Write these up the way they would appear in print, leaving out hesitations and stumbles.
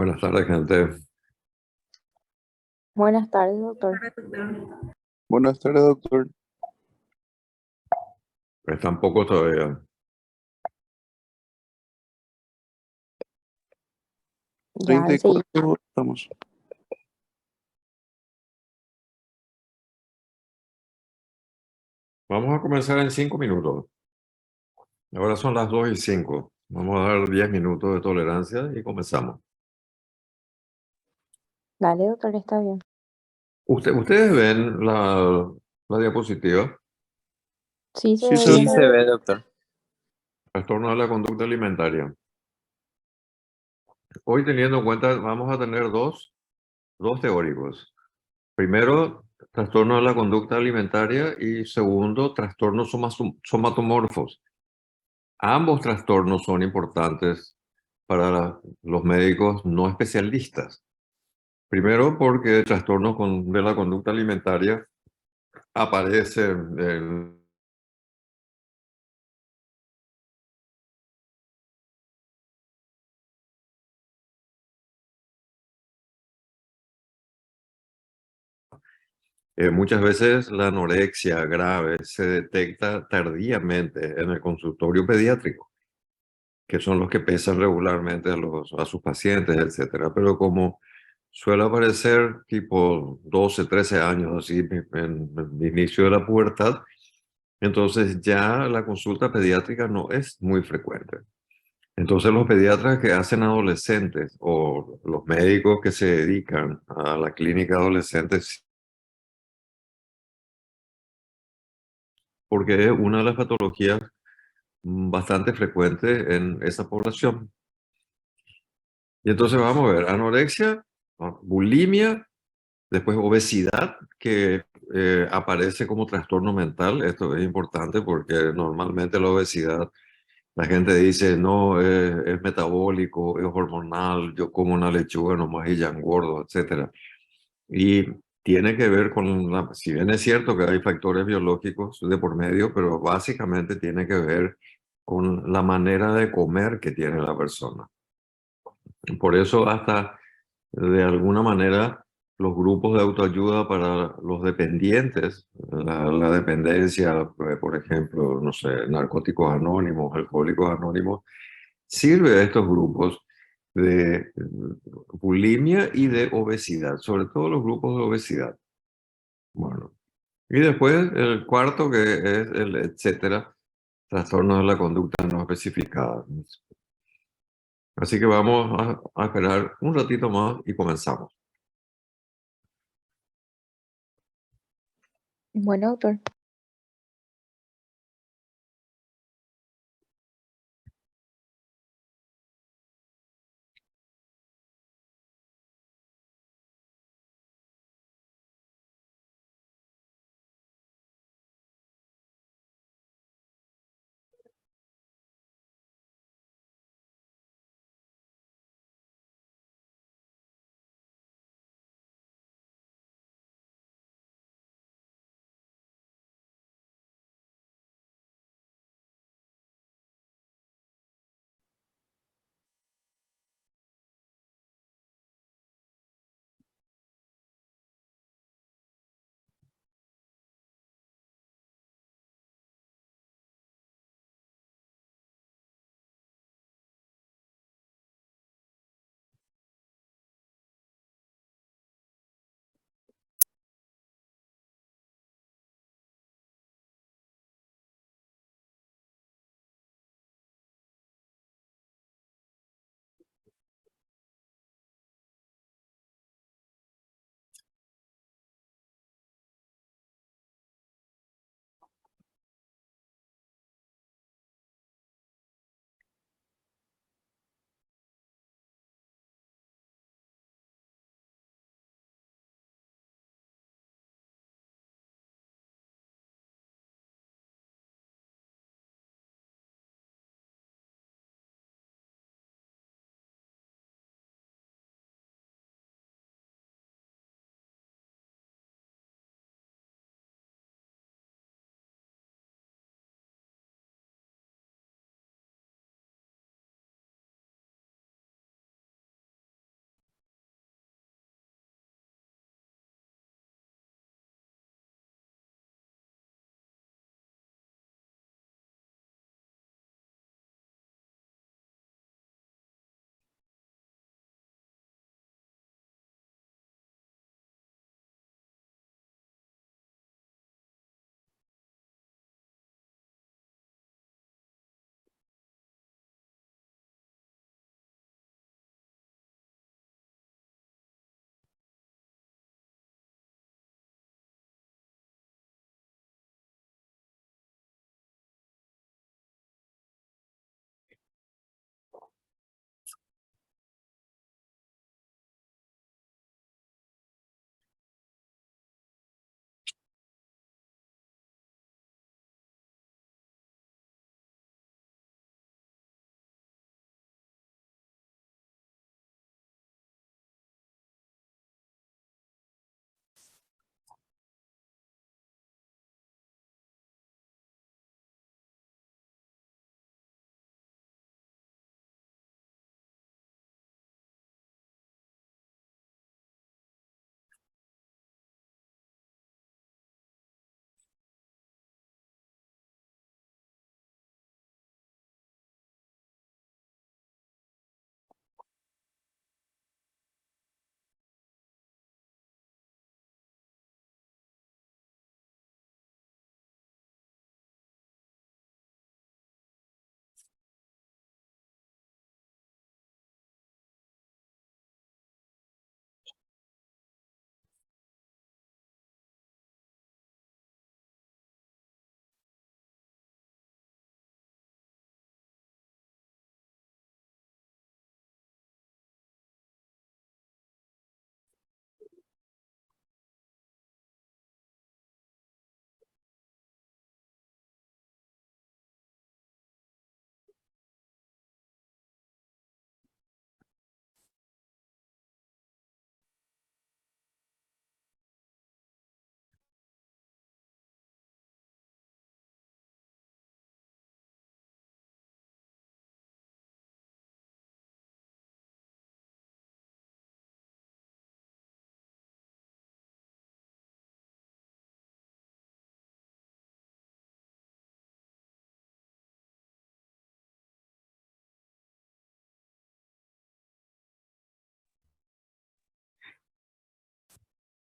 Buenas tardes, gente. Buenas tardes, doctor. Buenas tardes, doctor. Están pocos todavía. Ya enseguida. 34 estamos. Vamos a comenzar en 5 minutos. Ahora son las 2:05. Vamos a dar 10 minutos de tolerancia y comenzamos. Dale, doctor, está bien. ¿Ustedes ven la diapositiva? Sí, se Sí, ve se bien. Sí, se ve, doctor. Trastorno de la conducta alimentaria. Hoy, teniendo en cuenta, vamos a tener dos teóricos. Primero, trastorno de la conducta alimentaria y segundo, trastornos somatomorfos. Ambos trastornos son importantes para los médicos no especialistas. Primero, porque trastornos de la conducta alimentaria aparecen muchas veces la anorexia grave se detecta tardíamente en el consultorio pediátrico, que son los que pesan regularmente a sus pacientes, etcétera. Pero como suele aparecer tipo 12, 13 años, así en el inicio de la pubertad, entonces ya la consulta pediátrica no es muy frecuente. Entonces los pediatras que hacen adolescentes o los médicos que se dedican a la clínica de adolescentes, porque es una de las patologías bastante frecuente en esa población. Y entonces vamos a ver, anorexia, bulimia, después obesidad, que aparece como trastorno mental. Esto es importante porque normalmente la obesidad, la gente dice, no, es metabólico, es hormonal, yo como una lechuga nomás y ya engordo, etcétera. Y tiene que ver con, si bien es cierto que hay factores biológicos de por medio, pero básicamente tiene que ver con la manera de comer que tiene la persona. Por eso hasta de alguna manera los grupos de autoayuda para los dependientes, la dependencia, por ejemplo, no sé, narcóticos anónimos, alcohólicos anónimos, sirve a estos grupos de bulimia y de obesidad, sobre todo los grupos de obesidad. Bueno, y después el cuarto que es el etcétera, trastornos de la conducta no especificada. Así que vamos a esperar un ratito más y comenzamos. Bueno, doctor.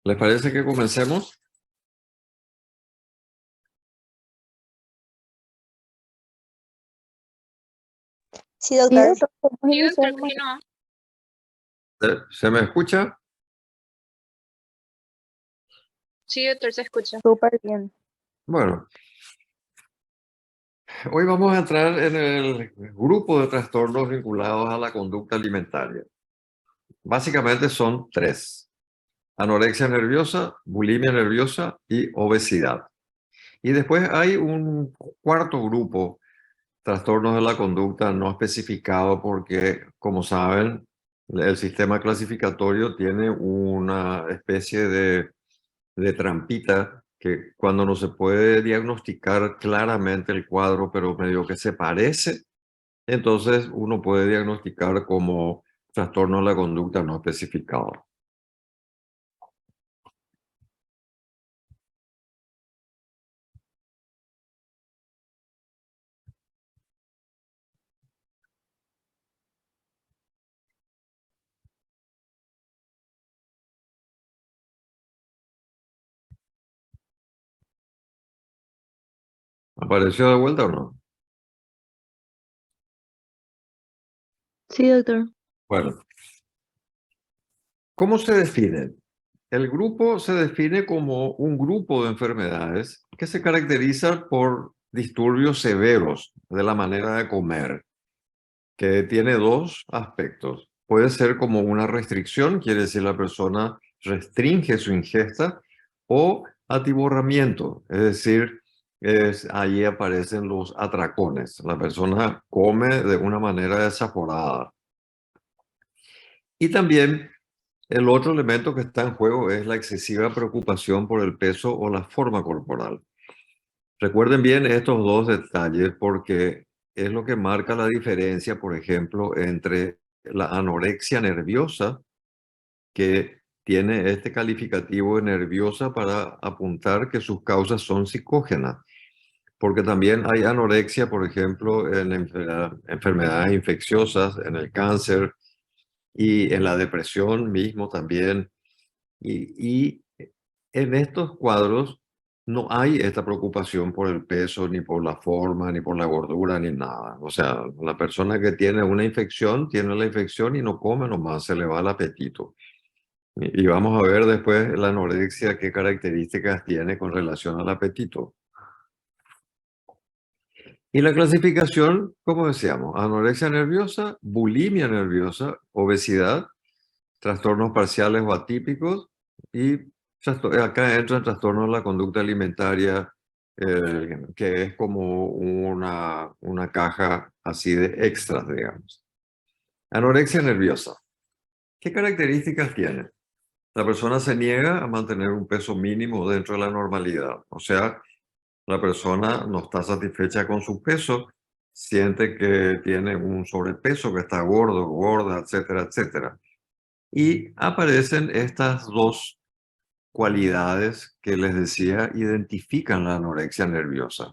¿Les parece que comencemos? Sí, Sí, doctor. doctor, podemos Sí, iniciar doctor, nomás. continúa. ¿Se me escucha? Sí, doctor, se escucha. Súper bien. Bueno, hoy vamos a entrar en el grupo de trastornos vinculados a la conducta alimentaria. Básicamente son 3: anorexia nerviosa, bulimia nerviosa y obesidad. Y después hay un cuarto grupo, trastornos de la conducta no especificado, porque, como saben, el sistema clasificatorio tiene una especie de trampita que cuando no se puede diagnosticar claramente el cuadro, pero medio que se parece, entonces uno puede diagnosticar como trastorno de la conducta no especificado. ¿Apareció de vuelta o no? Sí, doctor. Bueno, ¿cómo se define? El grupo se define como un grupo de enfermedades que se caracterizan por disturbios severos de la manera de comer, que tiene dos aspectos. Puede ser como una restricción, quiere decir la persona restringe su ingesta, o atiborramiento, es decir, ahí aparecen los atracones. La persona come de una manera desaforada. Y también el otro elemento que está en juego es la excesiva preocupación por el peso o la forma corporal. Recuerden bien estos dos detalles porque es lo que marca la diferencia, por ejemplo, entre la anorexia nerviosa, que tiene este calificativo de nerviosa para apuntar que sus causas son psicógenas, porque también hay anorexia, por ejemplo, en enfermedades infecciosas, en el cáncer y en la depresión mismo también. Y en estos cuadros no hay esta preocupación por el peso, ni por la forma, ni por la gordura, ni nada. O sea, la persona que tiene una infección, tiene la infección y no come nomás, se le va el apetito. Y vamos a ver después la anorexia, qué características tiene con relación al apetito. Y la clasificación, como decíamos, anorexia nerviosa, bulimia nerviosa, obesidad, trastornos parciales o atípicos y acá entra el trastorno de la conducta alimentaria, que es como una caja así de extras, digamos. Anorexia nerviosa. ¿Qué características tiene? La persona se niega a mantener un peso mínimo dentro de la normalidad. O sea, la persona no está satisfecha con su peso, siente que tiene un sobrepeso, que está gordo, gorda, etcétera, etcétera. Y aparecen estas dos cualidades que les decía identifican la anorexia nerviosa.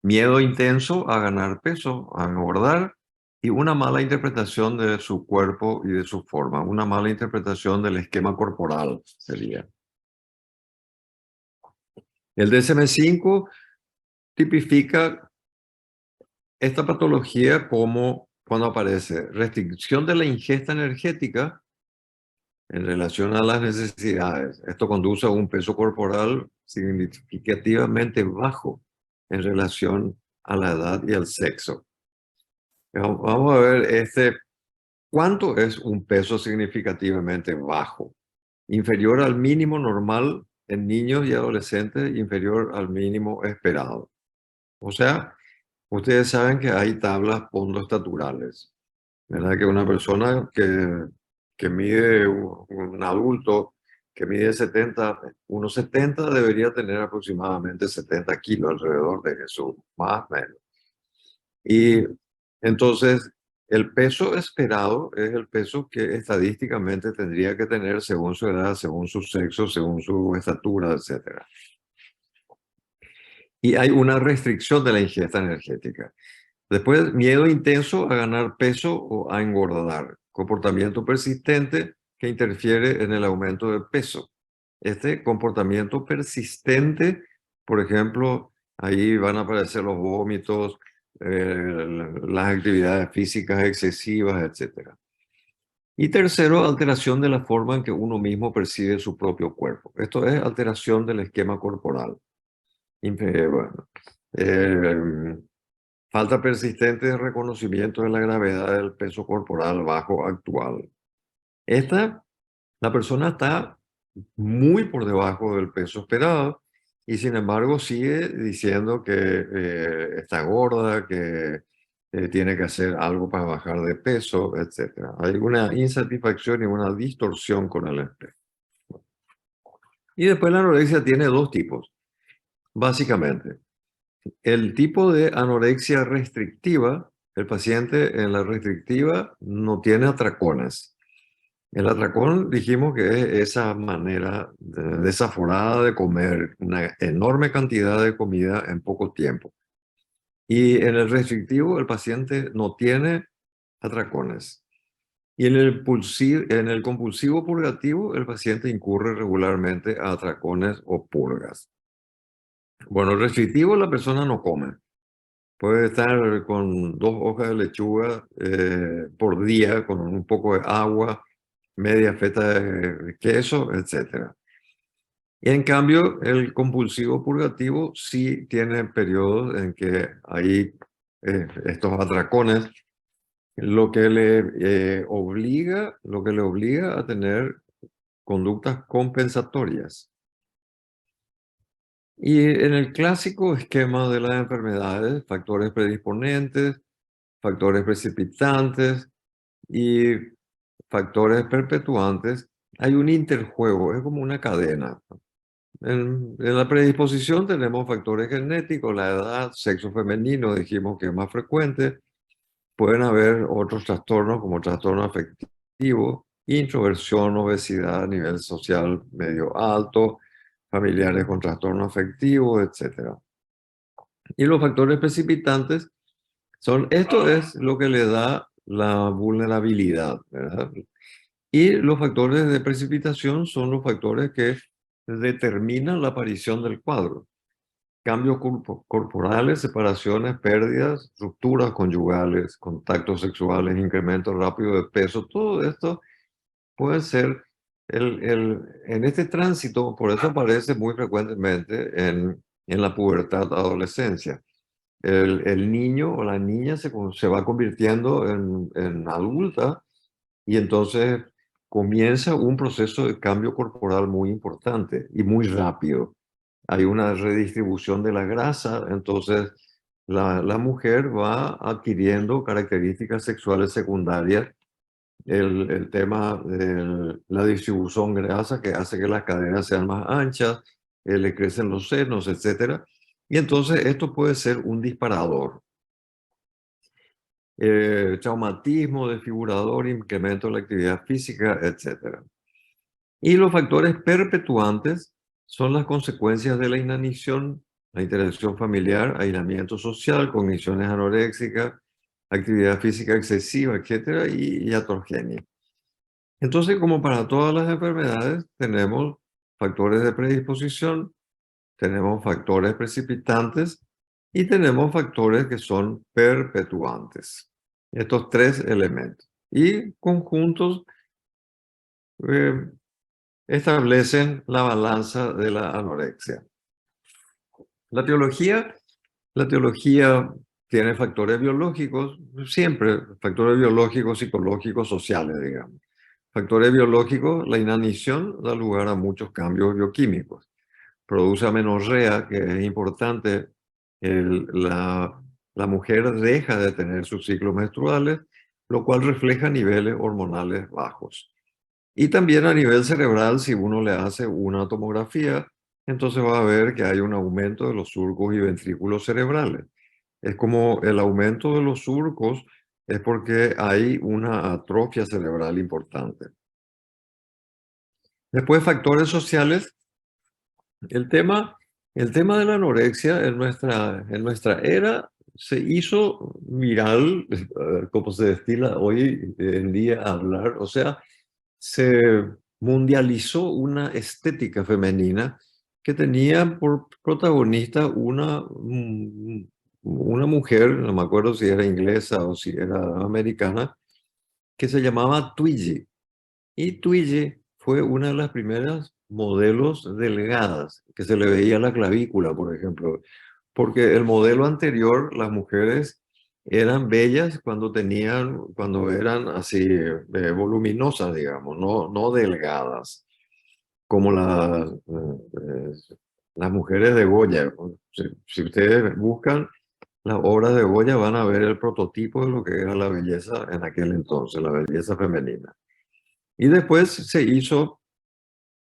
Miedo intenso a ganar peso, a engordar, y una mala interpretación de su cuerpo y de su forma, una mala interpretación del esquema corporal sería. El DSM-5 tipifica esta patología como cuando aparece restricción de la ingesta energética en relación a las necesidades. Esto conduce a un peso corporal significativamente bajo en relación a la edad y al sexo. Vamos a ver cuánto es un peso significativamente bajo. Inferior al mínimo normal en niños y adolescentes, inferior al mínimo esperado. O sea, ustedes saben que hay tablas pondoestaturales, ¿verdad? Que una persona que mide, un adulto que mide 1,70 debería tener aproximadamente 70 kilos alrededor de eso, más o menos. Y entonces, el peso esperado es el peso que estadísticamente tendría que tener según su edad, según su sexo, según su estatura, etc. Y hay una restricción de la ingesta energética. Después, miedo intenso a ganar peso o a engordar. Comportamiento persistente que interfiere en el aumento de peso. este comportamiento persistente, por ejemplo, ahí van a aparecer los vómitos, las actividades físicas excesivas, etc. Y tercero, alteración de la forma en que uno mismo percibe su propio cuerpo. Esto es alteración del esquema corporal. Bueno, falta persistente de reconocimiento de la gravedad del peso corporal bajo actual. La persona está muy por debajo del peso esperado y sin embargo sigue diciendo que está gorda, que tiene que hacer algo para bajar de peso, etc. Hay una insatisfacción y una distorsión con el espejo. Y después la anorexia tiene dos tipos, básicamente. El tipo de anorexia restrictiva, el paciente en la restrictiva no tiene atracones. El atracón dijimos que es esa manera desaforada de comer una enorme cantidad de comida en poco tiempo. Y en el restrictivo el paciente no tiene atracones. Y en el compulsivo purgativo el paciente incurre regularmente a atracones o purgas. Bueno, el restrictivo la persona no come. Puede estar con 2 hojas de lechuga por día, con un poco de agua, media feta de queso, etc. Y en cambio, el compulsivo purgativo sí tiene periodos en que hay estos atracones, lo que le obliga a tener conductas compensatorias. Y en el clásico esquema de las enfermedades, factores predisponentes, factores precipitantes y factores perpetuantes, hay un interjuego, es como una cadena. En la predisposición tenemos factores genéticos, la edad, sexo femenino, dijimos que es más frecuente. Pueden haber otros trastornos como trastorno afectivo, introversión, obesidad a nivel social medio alto, familiares con trastorno afectivo, etc. Y los factores precipitantes esto es lo que le da la vulnerabilidad, ¿verdad? Y los factores de precipitación son los factores que determinan la aparición del cuadro. Cambios corporales, separaciones, pérdidas, rupturas conyugales, contactos sexuales, incremento rápido de peso, todo esto puede ser en este tránsito, por eso aparece muy frecuentemente en la pubertad, adolescencia. El niño o la niña se va convirtiendo en adulta y entonces comienza un proceso de cambio corporal muy importante y muy rápido. Hay una redistribución de la grasa, entonces la mujer va adquiriendo características sexuales secundarias. El tema de la distribución grasa que hace que las caderas sean más anchas, le crecen los senos, etc. Y entonces esto puede ser un disparador. Traumatismo desfigurador, incremento de la actividad física, etc. Y los factores perpetuantes son las consecuencias de la inanición, la interacción familiar, aislamiento social, cogniciones anoréxicas, actividad física excesiva, etc. y iatrogenia. Entonces, como para todas las enfermedades, tenemos factores de predisposición, tenemos factores precipitantes y tenemos factores que son perpetuantes. Estos 3 elementos. Y conjuntos establecen la balanza de la anorexia. La teología tiene factores biológicos, siempre factores biológicos, psicológicos, sociales, digamos. Factores biológicos, la inanición da lugar a muchos cambios bioquímicos. Produce amenorrea, que es importante. La mujer deja de tener sus ciclos menstruales, lo cual refleja niveles hormonales bajos. Y también a nivel cerebral, si uno le hace una tomografía, entonces va a ver que hay un aumento de los surcos y ventrículos cerebrales. Es como el aumento de los surcos es porque hay una atrofia cerebral importante. Después, factores sociales. El tema de la anorexia en nuestra era se hizo viral, como se destila hoy en día hablar, o sea, se mundializó una estética femenina que tenía por protagonista una mujer, no me acuerdo si era inglesa o si era americana, que se llamaba Twiggy. Y Twiggy fue una de las primeras modelos delgadas, que se le veía la clavícula, por ejemplo, porque el modelo anterior, las mujeres eran bellas cuando eran así voluminosas, digamos, no delgadas, como las mujeres de Goya. Si ustedes buscan las obras de Goya, van a ver el prototipo de lo que era la belleza en aquel entonces, la belleza femenina. Y después se hizo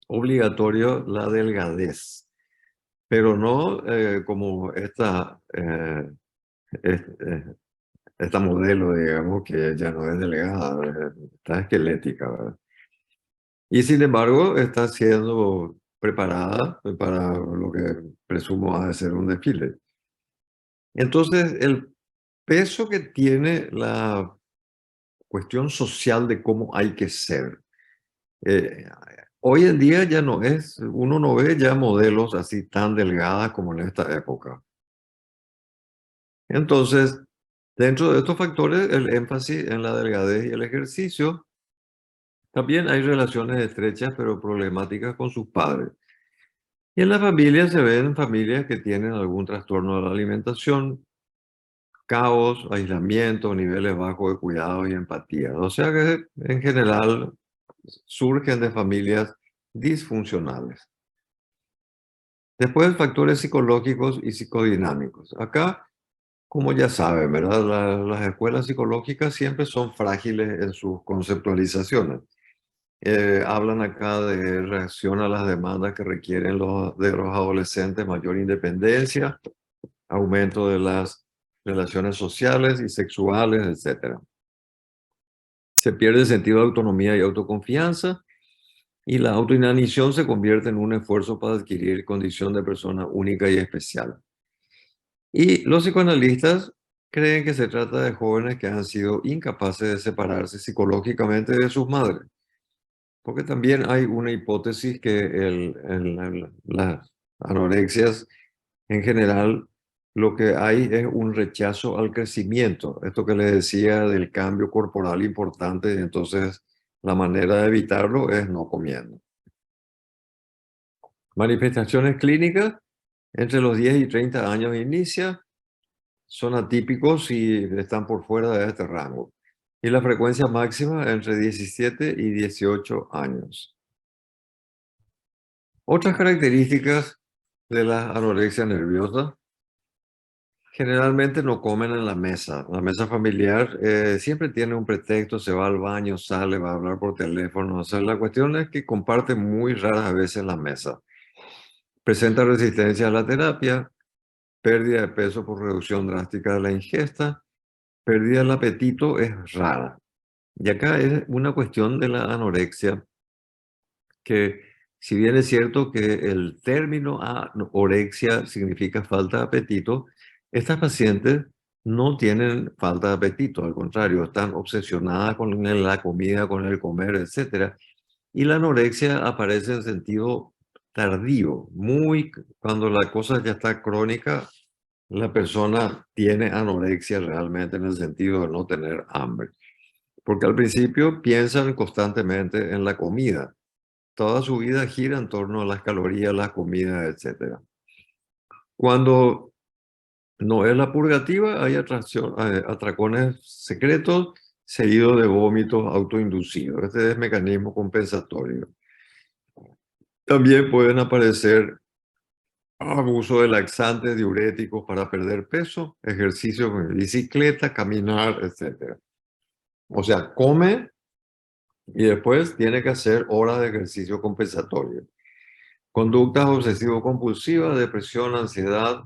obligatorio la delgadez, pero no como esta modelo, digamos, que ya no es delgada, está esquelética, ¿verdad? Y sin embargo, está siendo preparada para lo que presumo ha de ser un desfile. Entonces, el peso que tiene la cuestión social de cómo hay que ser, eh, hoy en día ya no es, uno no ve ya modelos así tan delgadas como en esta época. Entonces, dentro de estos factores, el énfasis en la delgadez y el ejercicio, también hay relaciones estrechas pero problemáticas con sus padres. Y en la familia se ven familias que tienen algún trastorno de la alimentación, caos, aislamiento, niveles bajos de cuidado y empatía. O sea que en general surgen de familias disfuncionales. Después, factores psicológicos y psicodinámicos. Acá, como ya saben, ¿verdad? Las escuelas psicológicas siempre son frágiles en sus conceptualizaciones. Hablan acá de reacción a las demandas que requieren de los adolescentes, mayor independencia, aumento de las relaciones sociales y sexuales, etc. Se pierde el sentido de autonomía y autoconfianza, y la autoinanición se convierte en un esfuerzo para adquirir condición de persona única y especial. Y los psicoanalistas creen que se trata de jóvenes que han sido incapaces de separarse psicológicamente de sus madres. Porque también hay una hipótesis que las anorexias en general lo que hay es un rechazo al crecimiento. Esto que les decía del cambio corporal importante, entonces la manera de evitarlo es no comiendo. Manifestaciones clínicas entre los 10 y 30 años inicia, son atípicos y están por fuera de este rango. Y la frecuencia máxima entre 17 y 18 años. Otras características de la anorexia nerviosa, generalmente no comen en la mesa familiar siempre tiene un pretexto, se va al baño, sale, va a hablar por teléfono. O sea, la cuestión es que comparten muy raras veces la mesa. Presenta resistencia a la terapia, pérdida de peso por reducción drástica de la ingesta, pérdida del apetito es rara. Y acá es una cuestión de la anorexia, que si bien es cierto que el término anorexia significa falta de apetito, estas pacientes no tienen falta de apetito, al contrario, están obsesionadas con la comida, con el comer, etc. Y la anorexia aparece en sentido tardío, muy cuando la cosa ya está crónica, la persona tiene anorexia realmente en el sentido de no tener hambre. Porque al principio piensan constantemente en la comida. Toda su vida gira en torno a las calorías, las comidas, etc. Cuando no es la purgativa, hay atracones secretos seguidos de vómitos autoinducidos. Este es mecanismo compensatorio. También pueden aparecer abuso de laxantes, diuréticos para perder peso, ejercicio con bicicleta, caminar, etc. O sea, come y después tiene que hacer horas de ejercicio compensatorio. Conductas obsesivo-compulsivas, depresión, ansiedad.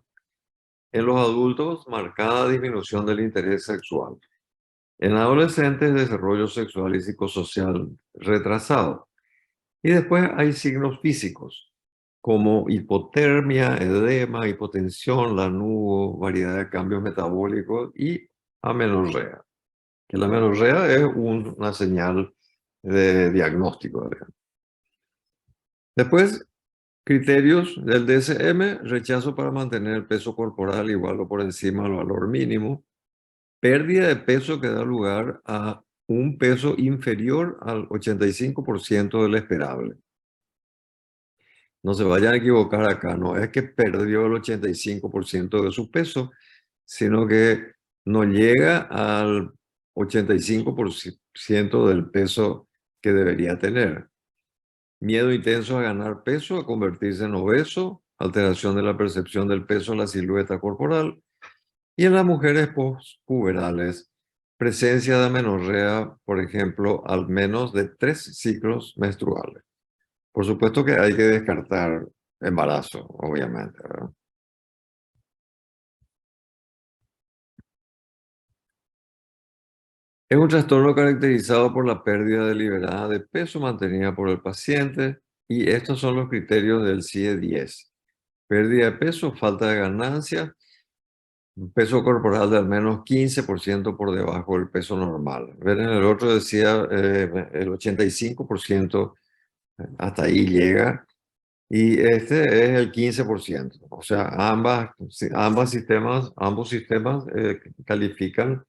En los adultos, marcada disminución del interés sexual. En adolescentes, desarrollo sexual y psicosocial retrasado. Y después hay signos físicos, como hipotermia, edema, hipotensión, lanugo, variedad de cambios metabólicos y amenorrea. Que la amenorrea es una señal de diagnóstico, digamos. Después, criterios del DSM, rechazo para mantener el peso corporal igual o por encima del valor mínimo, pérdida de peso que da lugar a un peso inferior al 85% del esperable. No se vayan a equivocar acá, no es que perdió el 85% de su peso, sino que no llega al 85% del peso que debería tener. Miedo intenso a ganar peso, a convertirse en obeso, alteración de la percepción del peso, la silueta corporal. Y en las mujeres postpuberales, presencia de amenorrea, por ejemplo, al menos de 3 ciclos menstruales. Por supuesto que hay que descartar embarazo, obviamente, ¿verdad? Es un trastorno caracterizado por la pérdida deliberada de peso mantenida por el paciente y estos son los criterios del CIE-10. Pérdida de peso, falta de ganancia, un peso corporal de al menos 15% por debajo del peso normal. Ven, en el otro decía el 85%, hasta ahí llega, y este es el 15%. O sea, ambos sistemas califican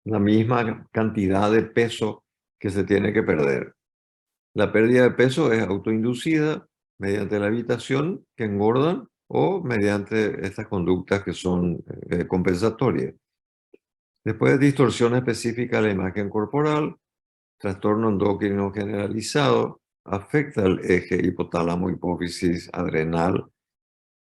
la misma cantidad de peso que se tiene que perder. La pérdida de peso es autoinducida mediante la evitación que engordan o mediante estas conductas que son compensatorias. Después, distorsión específica de la imagen corporal, trastorno endocrino generalizado, afecta el eje hipotálamo, hipófisis, adrenal,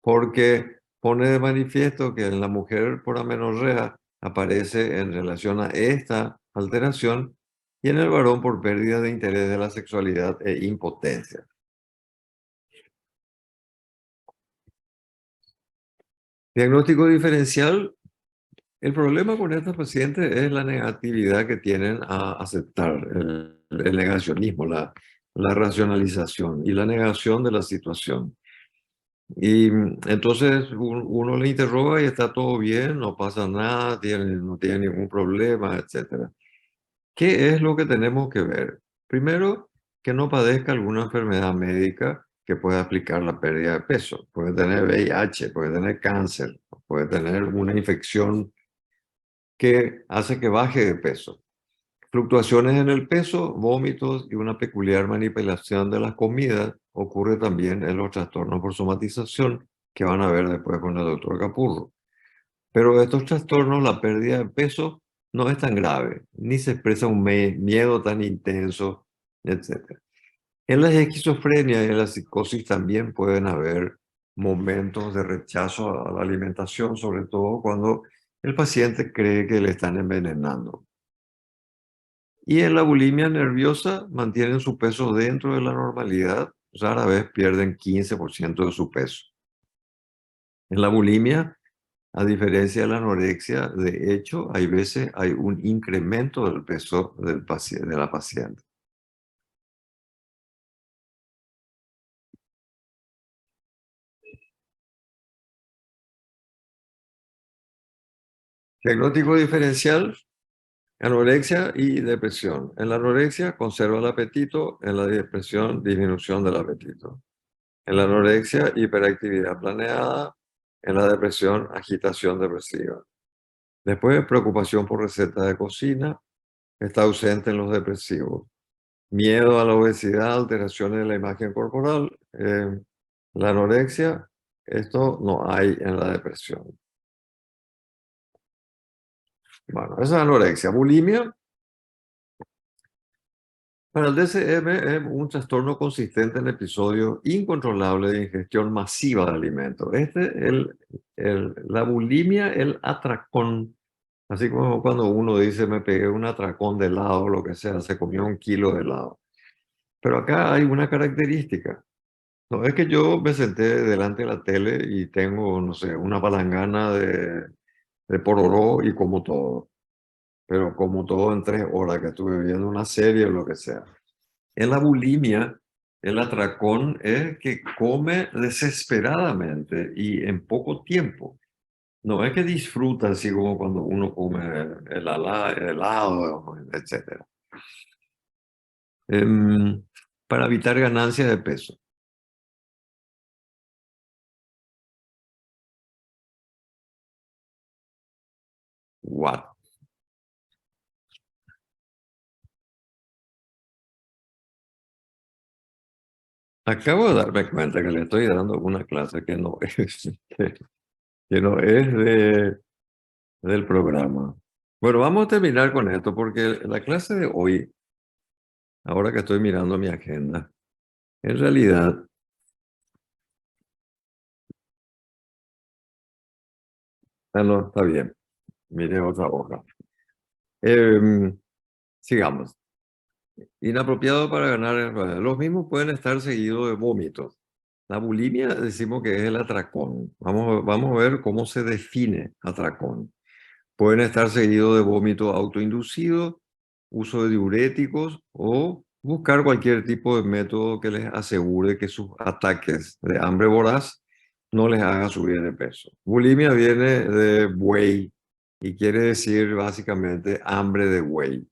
porque pone de manifiesto que en la mujer por amenorrea aparece en relación a esta alteración y en el varón por pérdida de interés de la sexualidad e impotencia. Diagnóstico diferencial. El problema con estos pacientes es la negatividad que tienen a aceptar el negacionismo, la racionalización y la negación de la situación. Y entonces uno le interroga y está todo bien, no pasa nada, no tiene ningún problema, etc. ¿Qué es lo que tenemos que ver? Primero, que no padezca alguna enfermedad médica que pueda explicar la pérdida de peso. Puede tener VIH, puede tener cáncer, puede tener una infección que hace que baje de peso. Fluctuaciones en el peso, vómitos y una peculiar manipulación de las comidas ocurre también en los trastornos por somatización que van a ver después con el doctor Capurro. Pero estos trastornos, la pérdida de peso no es tan grave, ni se expresa un miedo tan intenso, etc. En la esquizofrenia y en la psicosis también pueden haber momentos de rechazo a la alimentación, sobre todo cuando el paciente cree que le están envenenando. Y en la bulimia nerviosa mantienen su peso dentro de la normalidad, rara vez pierden 15% de su peso. En la bulimia, a diferencia de la anorexia, de hecho, hay veces hay un incremento del peso de la paciente. Diagnóstico diferencial, anorexia y depresión. En la anorexia conserva el apetito, en la depresión disminución del apetito. En la anorexia, hiperactividad planeada, en la depresión, agitación depresiva. Después, preocupación por recetas de cocina, está ausente en los depresivos. Miedo a la obesidad, alteraciones de la imagen corporal. La anorexia, esto no hay en la depresión. Bueno, esa es anorexia. Bulimia, para el DSM es un trastorno consistente en episodios incontrolables de ingestión masiva de alimentos. La bulimia, el atracón, así como cuando uno dice me pegué un atracón de helado o lo que sea, se comió 1 kilo de helado. Pero acá hay una característica. No es que yo me senté delante de la tele y tengo, no sé, una palangana de pororó y como todo. Pero como todo en 3 horas que estuve viendo una serie o lo que sea. En la bulimia, el atracón es que come desesperadamente y en poco tiempo. No es que disfruta así como cuando uno come el helado, etc. Para evitar ganancia de peso. What? Acabo de darme cuenta que le estoy dando una clase que no es, que no es del programa. Bueno, vamos a terminar con esto porque la clase de hoy, ahora que estoy mirando mi agenda, en realidad no está bien. Mire otra hoja. Sigamos. Inapropiado para ganar en ruedas. Los mismos pueden estar seguidos de vómitos. La bulimia decimos que es el atracón. Vamos a ver cómo se define atracón. Pueden estar seguidos de vómito autoinducido, uso de diuréticos o buscar cualquier tipo de método que les asegure que sus ataques de hambre voraz no les haga subir de peso. Bulimia viene de buey y quiere decir básicamente hambre de buey,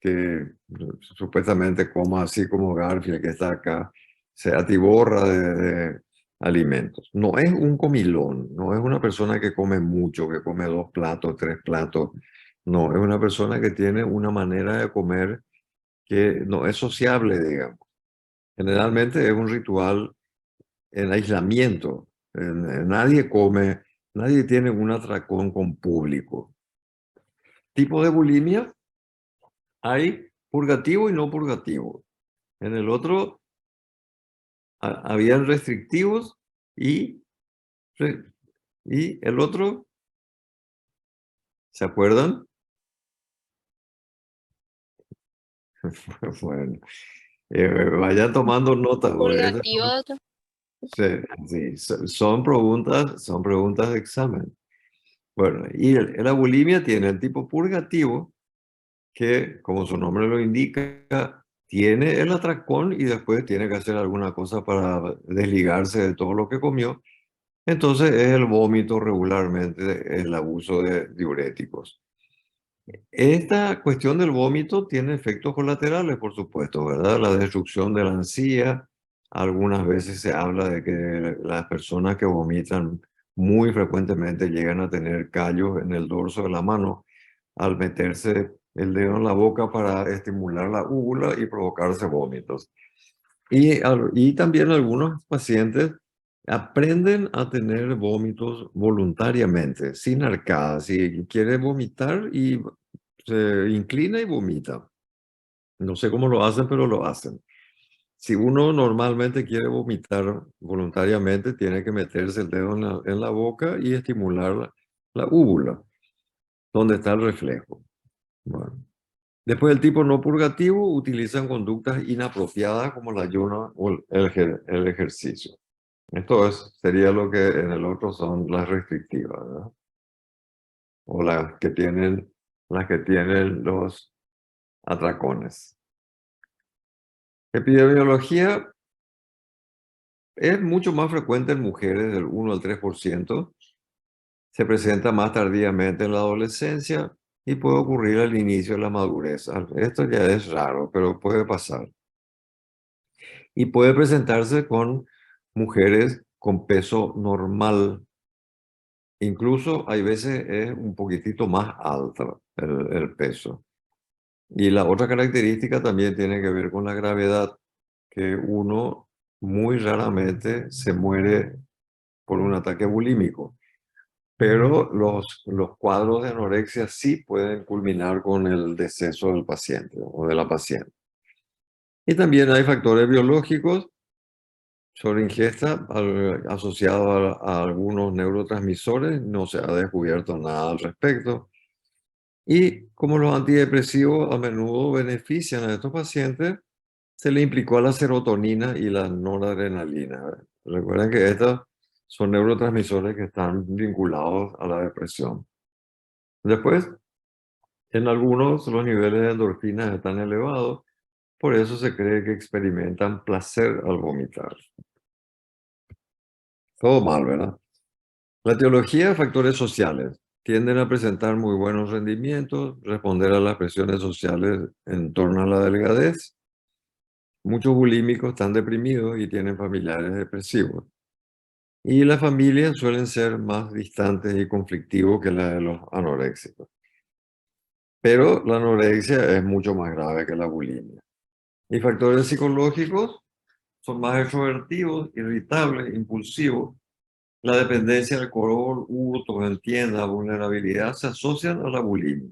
que supuestamente coma así como Garfield que está acá, se atiborra de alimentos. No es un comilón, no es una persona que come mucho, que come 2 platos, 3 platos. No, es una persona que tiene una manera de comer que no es sociable, digamos. Generalmente es un ritual en aislamiento. Nadie come, nadie tiene un atracón con público. Tipo de bulimia, hay purgativo y no purgativo. En el otro habían restrictivos y, y el otro, ¿se acuerdan? Bueno, vayan tomando nota. Purgativo, doctor. Sí, son preguntas de examen. Bueno, y la bulimia tiene el tipo purgativo que, como su nombre lo indica, tiene el atracón y después tiene que hacer alguna cosa para desligarse de todo lo que comió. Entonces es el vómito regularmente, el abuso de diuréticos. Esta cuestión del vómito tiene efectos colaterales, por supuesto, ¿verdad? La destrucción de la encía. Algunas veces se habla de que las personas que vomitan muy frecuentemente llegan a tener callos en el dorso de la mano al meterse el dedo en la boca para estimular la úvula y provocarse vómitos. Y también algunos pacientes aprenden a tener vómitos voluntariamente, sin arcadas. Si quiere vomitar y se inclina y vomita. No sé cómo lo hacen, pero lo hacen. Si uno normalmente quiere vomitar voluntariamente, tiene que meterse el dedo en la boca y estimular la úvula, donde está el reflejo. Bueno. Después del tipo no purgativo, utilizan conductas inapropiadas como la ayuno o el ejercicio. Esto sería lo que en el otro son las restrictivas, ¿verdad? O las que tienen los atracones. Epidemiología es mucho más frecuente en mujeres, del 1 al 3%. Se presenta más tardíamente en la adolescencia y puede ocurrir al inicio de la madurez. Esto ya es raro, pero puede pasar. Y puede presentarse con mujeres con peso normal. Incluso hay veces es un poquitito más alto el peso. Y la otra característica también tiene que ver con la gravedad, que uno muy raramente se muere por un ataque bulímico, pero los cuadros de anorexia sí pueden culminar con el deceso del paciente o de la paciente. Y también hay factores biológicos sobre ingesta asociado a algunos neurotransmisores, no se ha descubierto nada al respecto. Y como los antidepresivos a menudo benefician a estos pacientes, se le implicó a la serotonina y la noradrenalina. Recuerden que estos son neurotransmisores que están vinculados a la depresión. Después, en algunos los niveles de endorfinas están elevados, por eso se cree que experimentan placer al vomitar. Todo mal, ¿verdad? La teología de factores sociales tienden a presentar muy buenos rendimientos, responder a las presiones sociales en torno a la delgadez. Muchos bulímicos están deprimidos y tienen familiares depresivos. Y las familias suelen ser más distantes y conflictivos que las de los anoréxicos. Pero la anorexia es mucho más grave que la bulimia. Y factores psicológicos son más extrovertidos, irritables, impulsivos. La dependencia del alcohol, hurtos en tienda, vulnerabilidad se asocian a la bulimia.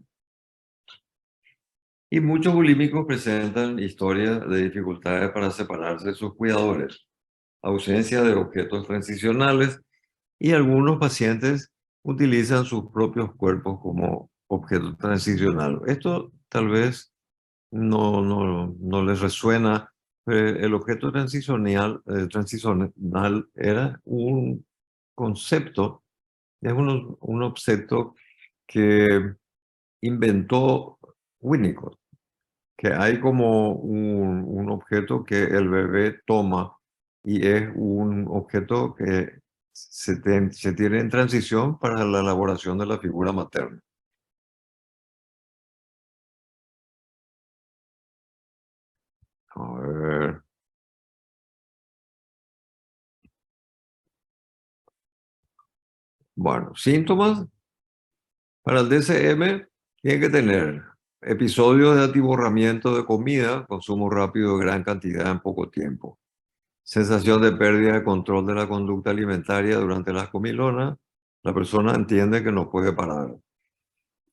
Y muchos bulímicos presentan historias de dificultades para separarse de sus cuidadores, ausencia de objetos transicionales y algunos pacientes utilizan sus propios cuerpos como objetos transicionales. Esto tal vez no les resuena. El objeto transicional era un concepto, es un objeto que inventó Winnicott, que hay como un objeto que el bebé toma y es un objeto que se tiene en transición para la elaboración de la figura materna. A ver. Bueno, síntomas para el DCM tiene que tener episodios de atiborramiento de comida, consumo rápido de gran cantidad en poco tiempo, sensación de pérdida de control de la conducta alimentaria durante las comilonas, la persona entiende que no puede parar.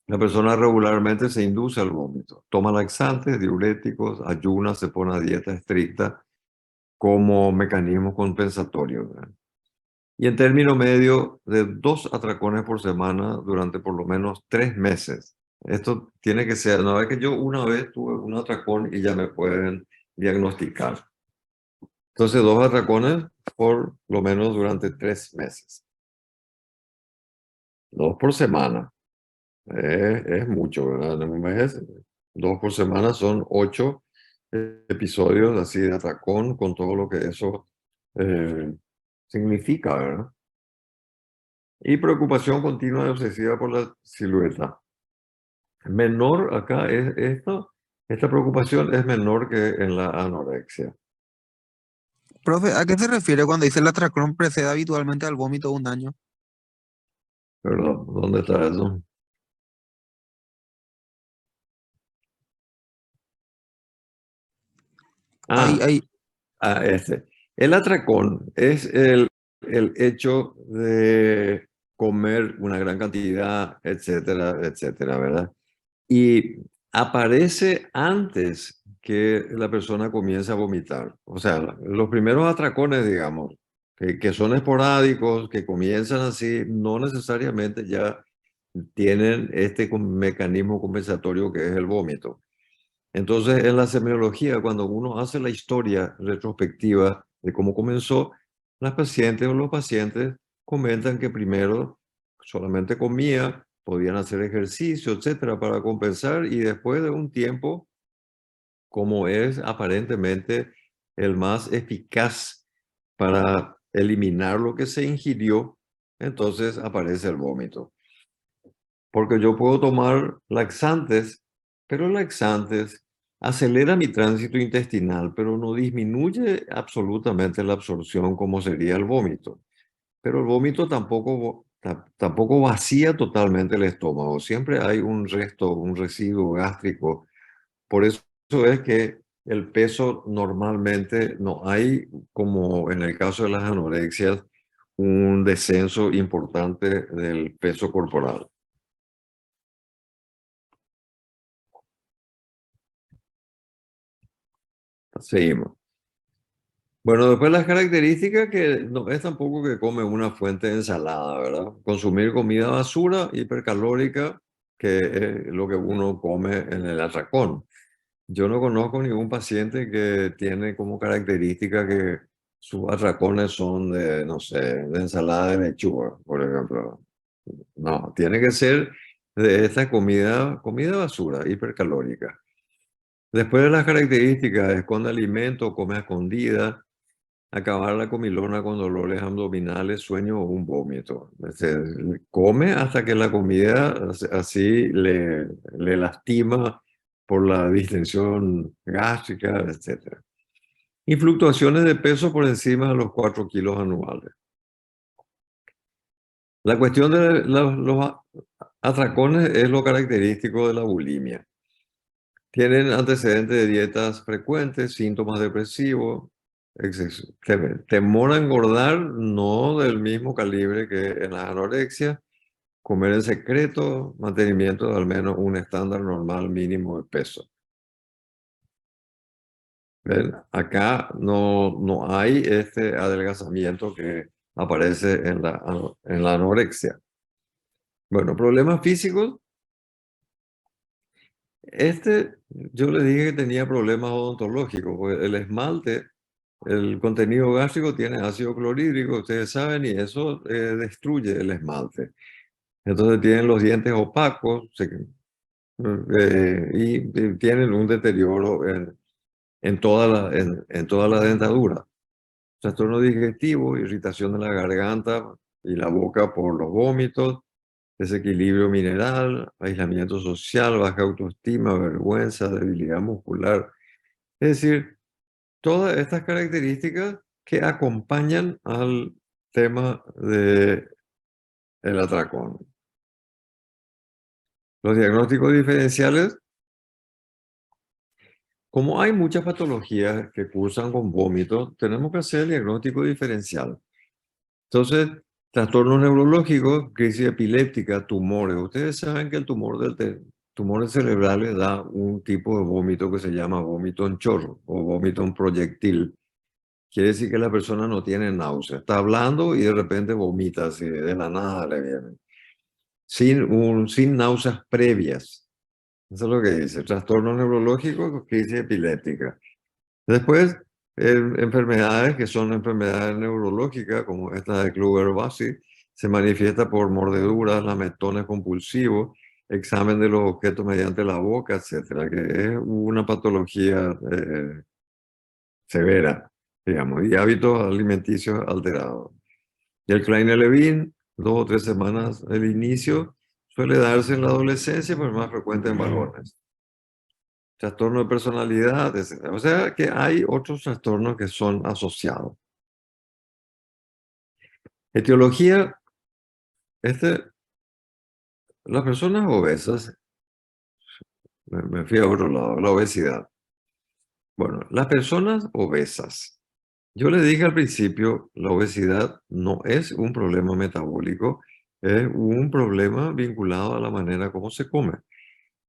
La persona regularmente se induce al vómito, toma laxantes, diuréticos, ayuna, se pone a dieta estricta como mecanismo compensatorio, ¿verdad? Y en término medio de 2 atracones por semana durante por lo menos 3 meses. Esto tiene que ser, no es que yo una vez tuve un atracón y ya me pueden diagnosticar. Entonces 2 atracones por lo menos durante 3 meses. 2 por semana. Es mucho, ¿verdad? En un mes, 2 por semana son 8 episodios así de atracón con todo lo que eso significa, ¿verdad? Y preocupación continua y obsesiva por la silueta. Menor acá es esto, esta preocupación es menor que en la anorexia. Profe, ¿a qué se refiere cuando dice el atracón precede habitualmente al vómito un año? Perdón, ¿dónde está eso? Ahí, Ah, ahí. este. El atracón es el hecho de comer una gran cantidad, etcétera, etcétera, ¿verdad? Y aparece antes que la persona comience a vomitar. O sea, los primeros atracones, digamos, que son esporádicos, que comienzan así, no necesariamente ya tienen este mecanismo compensatorio que es el vómito. Entonces, en la semiología, cuando uno hace la historia retrospectiva de cómo comenzó, las pacientes o los pacientes comentan que primero solamente comía, podían hacer ejercicio, etcétera, para compensar, y después de un tiempo, como es aparentemente el más eficaz para eliminar lo que se ingirió, entonces aparece el vómito. Porque yo puedo tomar laxantes, pero laxantes acelera mi tránsito intestinal, pero no disminuye absolutamente la absorción como sería el vómito. Pero el vómito tampoco vacía totalmente el estómago. Siempre hay un resto, un residuo gástrico. Por eso es que el peso normalmente no hay, como en el caso de las anorexias, un descenso importante del peso corporal. Seguimos. Bueno, después las características que no es tampoco que come una fuente de ensalada, ¿verdad? Consumir comida basura, hipercalórica, que es lo que uno come en el atracón. Yo no conozco ningún paciente que tiene como característica que sus atracones son de, no sé, de ensalada de lechuga, por ejemplo. No, tiene que ser de esta comida basura, hipercalórica. Después de las características, esconde alimento, come a escondidas, acabar la comilona con dolores abdominales, sueño o un vómito. Se come hasta que la comida así le lastima por la distensión gástrica, etc. Y fluctuaciones de peso por encima de los 4 kilos anuales. La cuestión de los atracones es lo característico de la bulimia. Tienen antecedentes de dietas frecuentes, síntomas depresivos, temor a engordar, no del mismo calibre que en la anorexia, comer en secreto, mantenimiento de al menos un estándar normal mínimo de peso. ¿Ven? Acá no hay este adelgazamiento que aparece en la anorexia. Bueno, problemas físicos. Yo le dije que tenía problemas odontológicos, porque el esmalte, el contenido gástrico tiene ácido clorhídrico, ustedes saben, y eso destruye el esmalte. Entonces tienen los dientes opacos y tienen un deterioro en toda la dentadura. Trastorno digestivo, irritación de la garganta y la boca por los vómitos, desequilibrio mineral, aislamiento social, baja autoestima, vergüenza, debilidad muscular. Es decir, todas estas características que acompañan al tema del atracón. Los diagnósticos diferenciales, como hay muchas patologías que cursan con vómitos, tenemos que hacer el diagnóstico diferencial. Entonces, trastornos neurológicos, crisis epiléptica, tumores. Ustedes saben que el tumores cerebrales da un tipo de vómito que se llama vómito en chorro o vómito en proyectil. Quiere decir que la persona no tiene náusea. Está hablando y de repente vomita, así de la nada le viene. Sin náuseas previas. Eso es lo que dice. Trastornos neurológicos, crisis epiléptica. Después, enfermedades que son enfermedades neurológicas, como esta de Kluger-Bucy, se manifiesta por mordeduras, lametones compulsivos, examen de los objetos mediante la boca, etcétera, que es una patología severa, digamos, y hábitos alimenticios alterados. Y el Kleine-Levin, 2 o 3 semanas del inicio, suele darse en la adolescencia, pero es más frecuente en varones. Trastorno de personalidad, etc. O sea que hay otros trastornos que son asociados. Etiología, las personas obesas, me fui a otro lado, la obesidad. Bueno, las personas obesas. Yo le dije al principio, la obesidad no es un problema metabólico, es un problema vinculado a la manera como se come.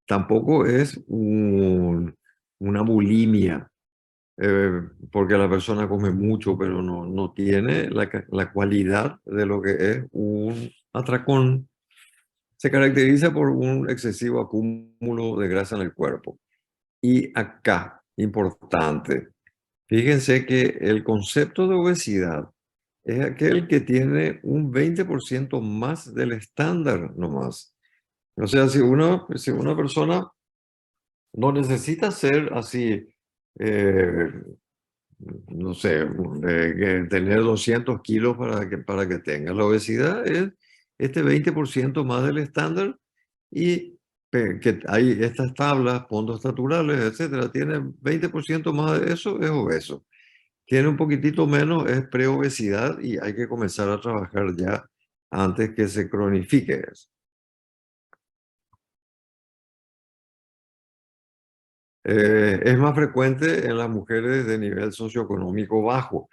Tampoco es una bulimia, porque la persona come mucho, pero no tiene la cualidad de lo que es un atracón. Se caracteriza por un excesivo acúmulo de grasa en el cuerpo. Y acá, importante, fíjense que el concepto de obesidad es aquel que tiene un 20% más del estándar nomás. O sea, si una persona no necesita ser así, eh, no sé, tener 200 kilos para que tenga. La obesidad es este 20% más del estándar y que hay estas tablas, fondos estaturales, etcétera, tiene 20% más de eso, es obeso. Tiene un poquitito menos, es preobesidad y hay que comenzar a trabajar ya antes que se cronifique eso. Es más frecuente en las mujeres de nivel socioeconómico bajo.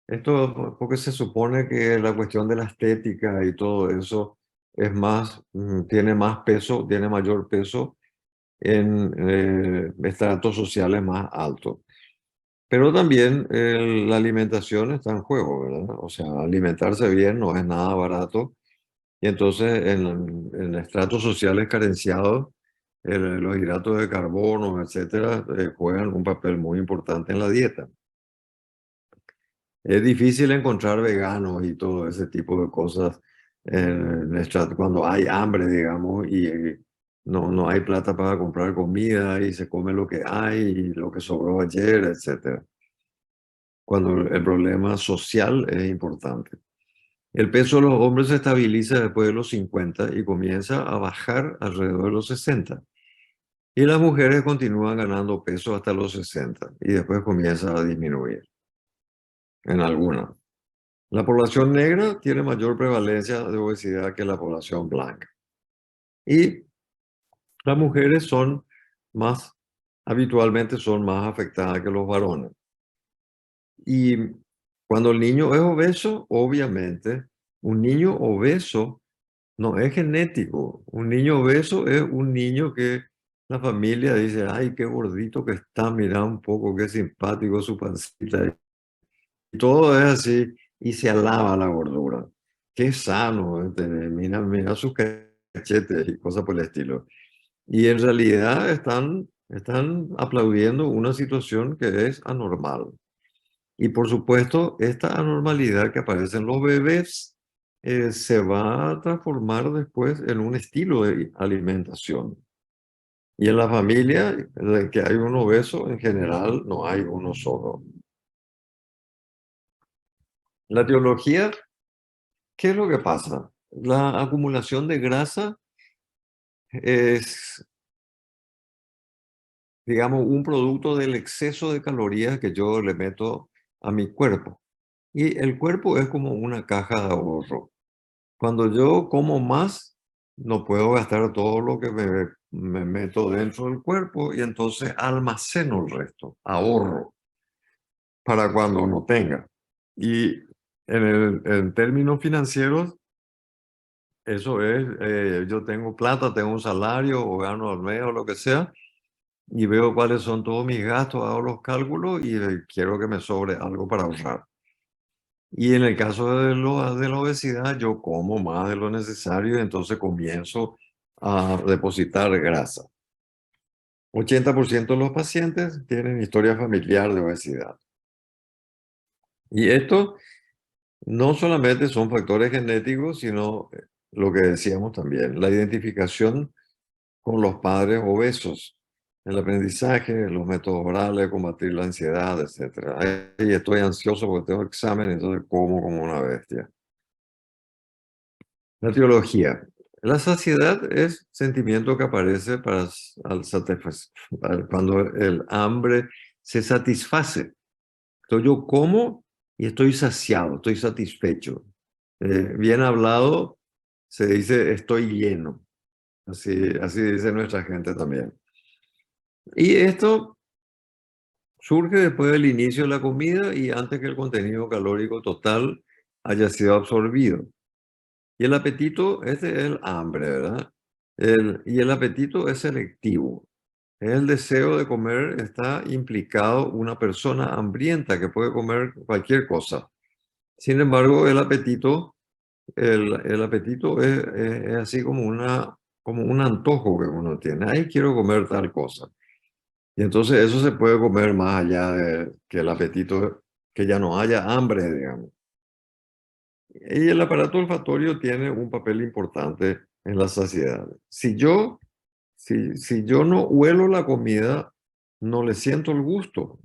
Esto porque se supone que la cuestión de la estética y todo eso es más, tiene más peso, tiene mayor peso en estratos sociales más altos. Pero también la alimentación está en juego, ¿verdad? O sea, alimentarse bien no es nada barato. Y entonces en estratos sociales carenciados, los hidratos de carbono, etcétera, juegan un papel muy importante en la dieta. Es difícil encontrar veganos y todo ese tipo de cosas cuando hay hambre, digamos, y no hay plata para comprar comida y se come lo que hay y lo que sobró ayer, etcétera. Cuando el problema social es importante. El peso de los hombres se estabiliza después de los 50 y comienza a bajar alrededor de los 60. Y las mujeres continúan ganando peso hasta los 60 y después comienza a disminuir en algunas. La población negra tiene mayor prevalencia de obesidad que la población blanca. Y las mujeres habitualmente son más afectadas que los varones. Y cuando el niño es obeso, obviamente, un niño obeso no es genético. Un niño obeso es un niño que la familia dice, ay, qué gordito que está, mira un poco, qué simpático su pancita. Y todo es así y se alaba la gordura. Qué sano, mira, mira sus cachetes y cosas por el estilo. Y en realidad están aplaudiendo una situación que es anormal. Y por supuesto, esta anormalidad que aparece en los bebés se va a transformar después en un estilo de alimentación. Y en la familia, de que hay un obeso, en general no hay uno solo. La teología, ¿qué es lo que pasa? La acumulación de grasa es, digamos, un producto del exceso de calorías que yo le meto a mi cuerpo. Y el cuerpo es como una caja de ahorro. Cuando yo como más, no puedo gastar todo lo que me meto dentro del cuerpo y entonces almaceno el resto, ahorro para cuando no tenga. Y en términos financieros, eso es, yo tengo plata, tengo un salario o gano al mes o lo que sea, y veo cuáles son todos mis gastos, hago los cálculos y quiero que me sobre algo para ahorrar. Y en el caso de la obesidad, yo como más de lo necesario y entonces comienzo a depositar grasa. 80% de los pacientes tienen historia familiar de obesidad. Y esto no solamente son factores genéticos, sino lo que decíamos también, la identificación con los padres obesos, el aprendizaje, los métodos orales, combatir la ansiedad, etc. Ahí estoy ansioso porque tengo examen, entonces como una bestia. La teología. La saciedad es sentimiento que aparece cuando el hambre se satisface. Entonces yo como y estoy saciado, estoy satisfecho. Bien hablado, se dice estoy lleno. Así dice nuestra gente también. Y esto surge después del inicio de la comida y antes que el contenido calórico total haya sido absorbido. Y el apetito, este es el hambre, ¿verdad? Y el apetito es selectivo. Es el deseo de comer, está implicado una persona hambrienta que puede comer cualquier cosa. Sin embargo, el apetito es así como un antojo que uno tiene. Ay, quiero comer tal cosa. Y entonces eso se puede comer más allá de que el apetito, que ya no haya hambre, digamos. Y el aparato olfatorio tiene un papel importante en la saciedad. Si yo no huelo la comida, no le siento el gusto,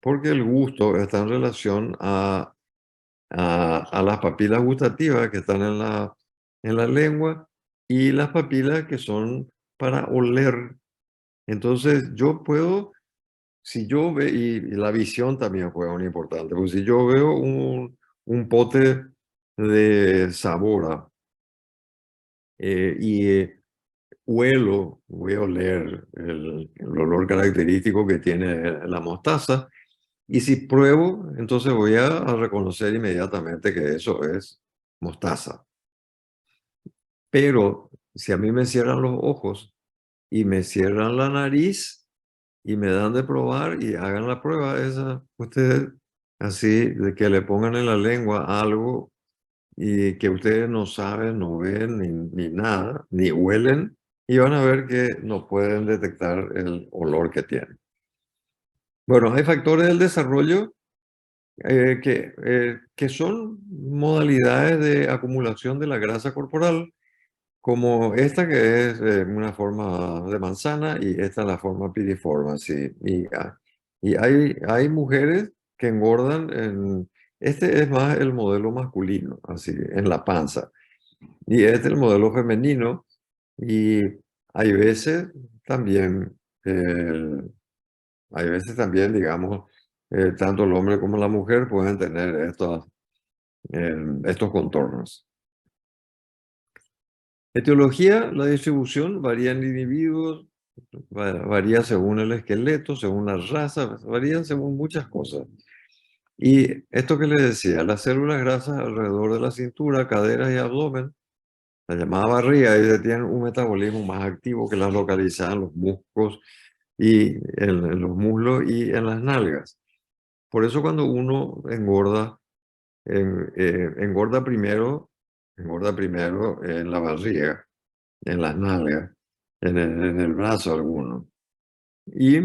porque el gusto está en relación a las papilas gustativas que están en la lengua y las papilas que son para oler. Entonces yo puedo, si yo veo, y la visión también juega un importante, porque si yo veo un pote de sabor voy a oler el olor característico que tiene la mostaza, y si pruebo, entonces voy a reconocer inmediatamente que eso es mostaza. Pero si a mí me cierran los ojos y me cierran la nariz y me dan de probar y hagan la prueba esa, ustedes así, de que le pongan en la lengua algo y que ustedes no saben, no ven ni nada, ni huelen, y van a ver que no pueden detectar el olor que tienen. Bueno, hay factores del desarrollo que son modalidades de acumulación de la grasa corporal, como esta que es una forma de manzana y esta la forma piriforme. Sí. Y hay mujeres que engordan este es más el modelo masculino, así, en la panza. Y este es el modelo femenino. Y hay veces también, eh, digamos, tanto el hombre como la mujer pueden tener estos contornos. Etiología, la distribución varía en individuos, varía según el esqueleto, según la raza, varía según muchas cosas. Y esto que les decía, las células grasas alrededor de la cintura, caderas y abdomen, la llamada barriga, ellas tienen un metabolismo más activo que las localizadas en los músculos y en los muslos y en las nalgas. Por eso cuando uno engorda, engorda primero en la barriga, en las nalgas, en el brazo alguno. Y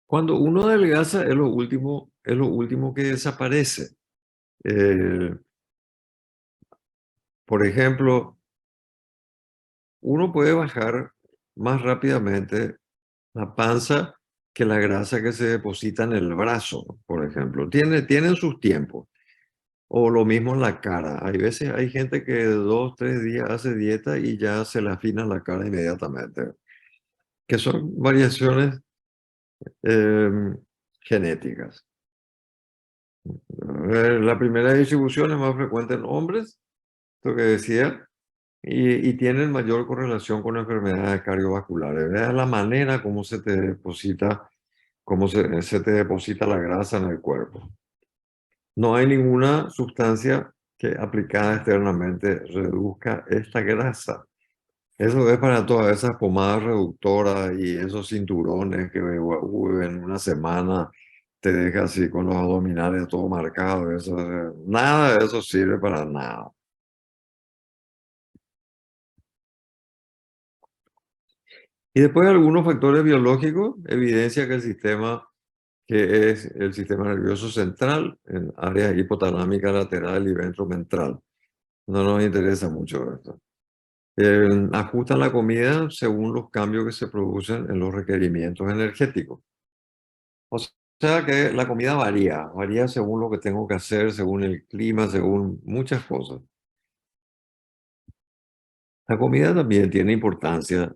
cuando uno adelgaza es lo último que desaparece. Por ejemplo, uno puede bajar más rápidamente la panza que la grasa que se deposita en el brazo, por ejemplo. Tienen sus tiempos. O lo mismo en la cara. Hay veces hay gente que 2, 3 días hace dieta y ya se le afina la cara inmediatamente. Que son variaciones genéticas. La primera distribución es más frecuente en hombres, lo que decía, y tienen mayor correlación con enfermedades cardiovasculares. Vea la manera como se te deposita, se te deposita la grasa en el cuerpo. No hay ninguna sustancia que aplicada externamente reduzca esta grasa. Eso es para todas esas pomadas reductoras y esos cinturones que en una semana te deja así con los abdominales todo marcado. Nada de eso sirve para nada. Y después algunos factores biológicos evidencia que que es el sistema nervioso central, en área hipotalámica lateral y ventromentral. No nos interesa mucho esto. Ajustan la comida según los cambios que se producen en los requerimientos energéticos. O sea que la comida varía según lo que tengo que hacer, según el clima, según muchas cosas. La comida también tiene importancia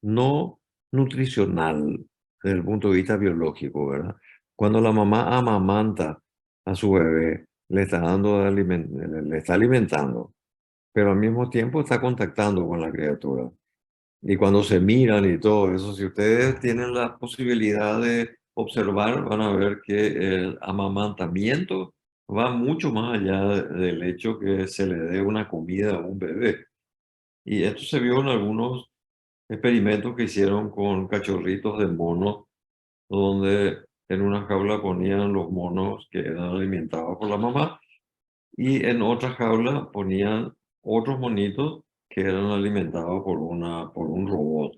no nutricional desde el punto de vista biológico, ¿verdad? Cuando la mamá amamanta a su bebé, le está le está alimentando, pero al mismo tiempo está contactando con la criatura. Y cuando se miran y todo eso, si ustedes tienen la posibilidad de observar, van a ver que el amamantamiento va mucho más allá del hecho que se le dé una comida a un bebé. Y esto se vio en algunos experimentos que hicieron con cachorritos de monos, donde en una jaula ponían los monos que eran alimentados por la mamá y en otra jaula ponían otros monitos que eran alimentados por un robot.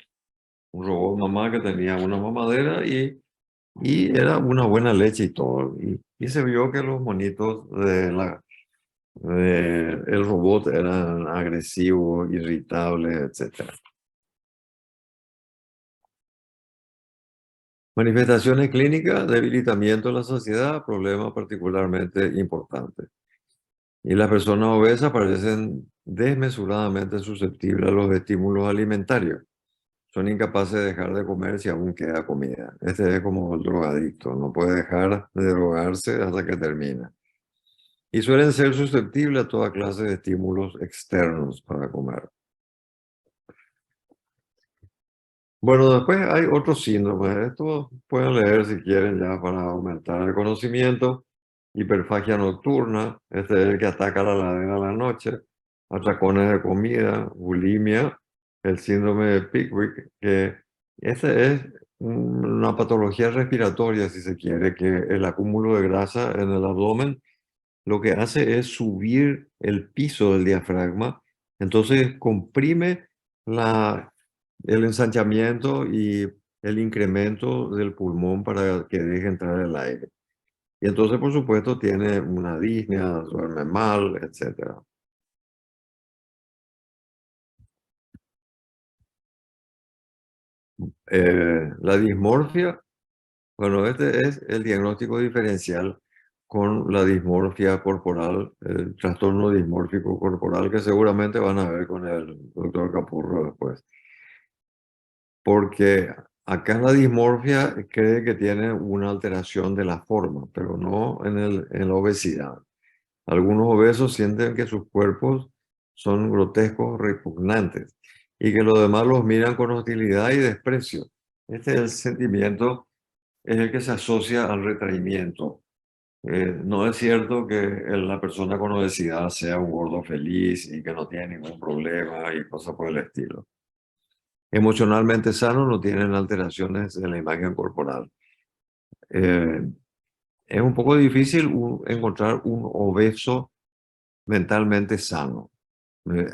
Un robot mamá que tenía una mamadera y era una buena leche y todo. Y se vio que los monitos el robot eran agresivos, irritables, etc. Manifestaciones clínicas, debilitamiento de la saciedad, problemas particularmente importantes. Y las personas obesas parecen desmesuradamente susceptibles a los estímulos alimentarios. Son incapaces de dejar de comer si aún queda comida. Este es como el drogadicto, no puede dejar de drogarse hasta que termina. Y suelen ser susceptibles a toda clase de estímulos externos para comer. Bueno, después hay otros síndromes. Esto pueden leer si quieren ya para aumentar el conocimiento. Hiperfagia nocturna, este es el que ataca la ladera a la noche. Atracones de comida, bulimia, el síndrome de Pickwick, que este es una patología respiratoria, si se quiere, que el acúmulo de grasa en el abdomen lo que hace es subir el piso del diafragma, entonces comprime el ensanchamiento y el incremento del pulmón para que deje entrar el aire. Y entonces, por supuesto, tiene una disnea, duerme mal, etc. La dismorfia, bueno, este es el diagnóstico diferencial con la dismorfia corporal, el trastorno dismórfico corporal, que seguramente van a ver con el doctor Capurro después. Porque acá la dismorfia cree que tiene una alteración de la forma, pero no en la obesidad. Algunos obesos sienten que sus cuerpos son grotescos, repugnantes, y que los demás los miran con hostilidad y desprecio. Este es el sentimiento, es el que se asocia al retraimiento. No es cierto que la persona con obesidad sea un gordo feliz y que no tiene ningún problema y cosas por el estilo. Emocionalmente sanos no tienen alteraciones en la imagen corporal. Es un poco difícil encontrar un obeso mentalmente sano.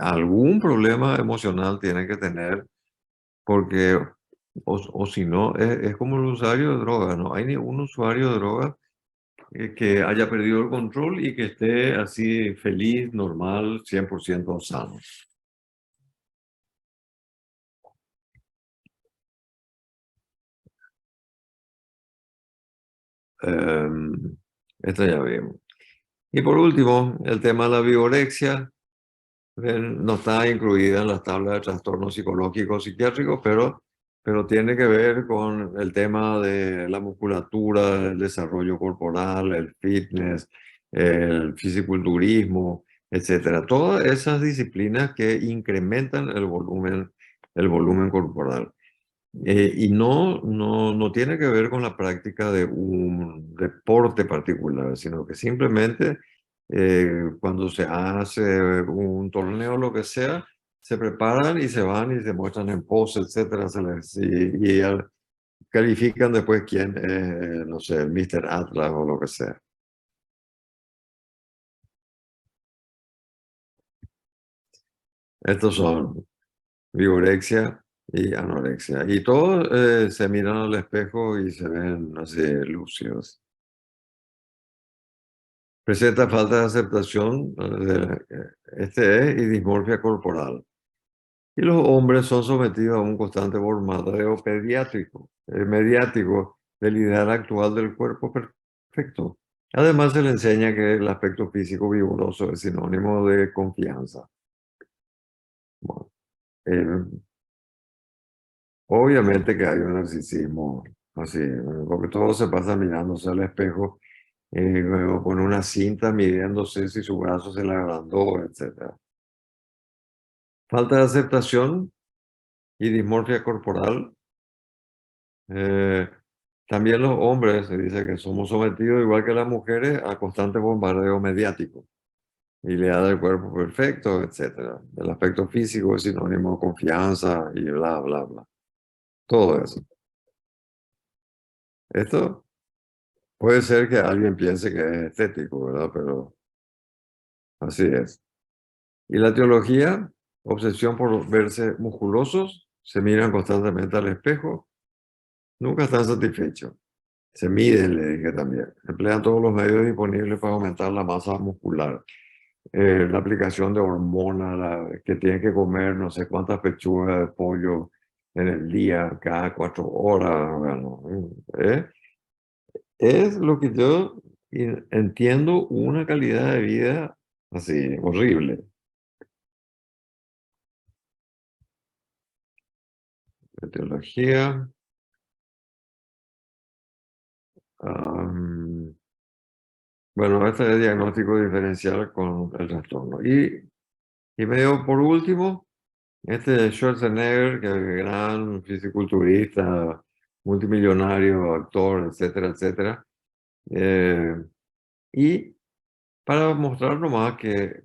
Algún problema emocional tiene que tener porque, o si no, es como el usuario de drogas. No hay ningún usuario de drogas que haya perdido el control y que esté así feliz, normal, 100% sano. Esto ya vimos. Y por último, el tema de la vigorexia no está incluida en las tablas de trastornos psicológicos psiquiátricos, pero tiene que ver con el tema de la musculatura, el desarrollo corporal, el fitness, el fisiculturismo, etcétera. Todas esas disciplinas que incrementan el volumen corporal. Y no tiene que ver con la práctica de un deporte particular, sino que simplemente cuando se hace un torneo o lo que sea, se preparan y se van y se muestran en pose, etcétera, califican después quién es, no sé, el Mr. Atlas o lo que sea. Estos son vigorexia y anorexia. Y todos se miran al espejo y se ven así lúcidos. Presenta falta de aceptación y dismorfia corporal. Y los hombres son sometidos a un constante bombardeo mediático del ideal actual del cuerpo perfecto. Además, se le enseña que el aspecto físico vigoroso es sinónimo de confianza. Bueno, eh, obviamente que hay un narcisismo así, porque todos se pasan mirándose al espejo, luego con una cinta midiéndose si su brazo se le agrandó, etc. Falta de aceptación y dismorfia corporal. También los hombres se dice que somos sometidos, igual que las mujeres, a constante bombardeo mediático. Idea del cuerpo perfecto, etc. El aspecto físico es sinónimo de confianza y bla, bla, bla. Todo eso. Esto puede ser que alguien piense que es estético, ¿verdad? Pero así es. Y la teología, obsesión por verse musculosos, se miran constantemente al espejo, nunca están satisfechos. Se miden, le dije también. Emplean todos los medios disponibles para aumentar la masa muscular. La aplicación de hormonas, que tienen que comer no sé cuántas pechugas de pollo en el día, cada 4 horas. Bueno, es lo que yo entiendo una calidad de vida así, horrible. De teología. Bueno, este es diagnóstico diferencial con el trastorno. Y medio por último, este de Schwarzenegger, que es un gran fisiculturista, multimillonario, actor, etcétera, etcétera. Y para mostrar nomás que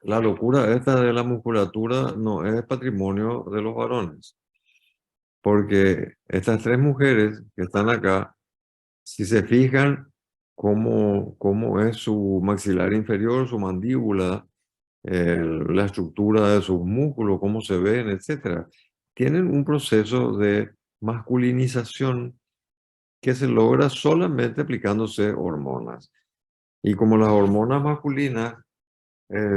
la locura esta de la musculatura no es patrimonio de los varones. Porque estas tres mujeres que están acá, si se fijan cómo es su maxilar inferior, su mandíbula, la estructura de sus músculos, cómo se ven, etcétera, tienen un proceso de masculinización que se logra solamente aplicándose hormonas. Y como las hormonas masculinas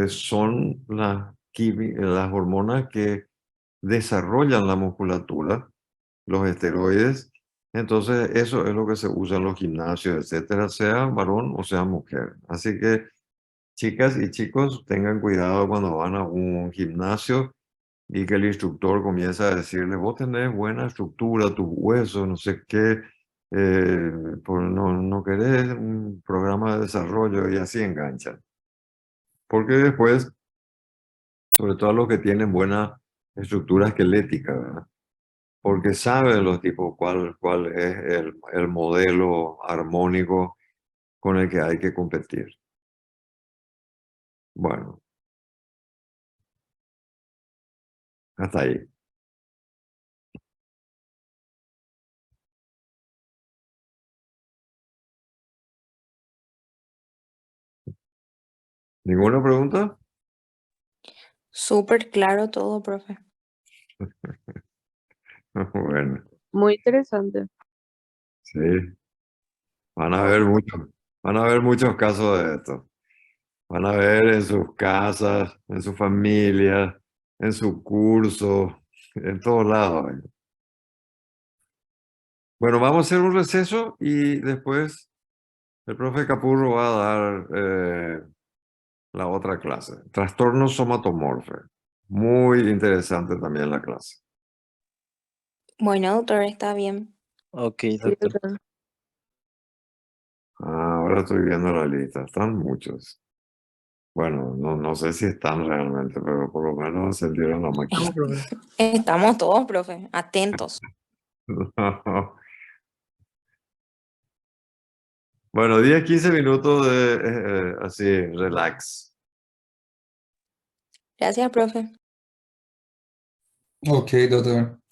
son las hormonas que desarrollan la musculatura, los esteroides, entonces eso es lo que se usa en los gimnasios, etcétera, sea varón o sea mujer. Así que chicas y chicos, tengan cuidado cuando van a un gimnasio y que el instructor comienza a decirle, vos tenés buena estructura, tus huesos, no sé qué, no querés un programa de desarrollo y así enganchan. Porque después, sobre todo los que tienen buena estructura esquelética, ¿verdad? Porque saben los tipos cuál es el modelo armónico con el que hay que competir. Bueno, hasta ahí. ¿Ninguna pregunta? Súper claro todo, profe. Bueno, Muy interesante. sí, van a haber muchos, van a haber muchos casos de esto. Van a ver en sus casas, en su familia, en su curso, en todos lados. Bueno, vamos a hacer un receso y después el profe Capurro va a dar la otra clase, trastorno somatomorfe. Muy interesante también la clase. Bueno, doctor, está bien. Ok, Sí, doctor. doctor. Ahora estoy viendo la lista, están muchos. Bueno, no sé si están realmente, pero por lo menos encendieron la máquina. No, profe. Estamos todos, profe, atentos. Bueno, 10, 15 minutos de así, relax. Gracias, profe. Ok, doctor.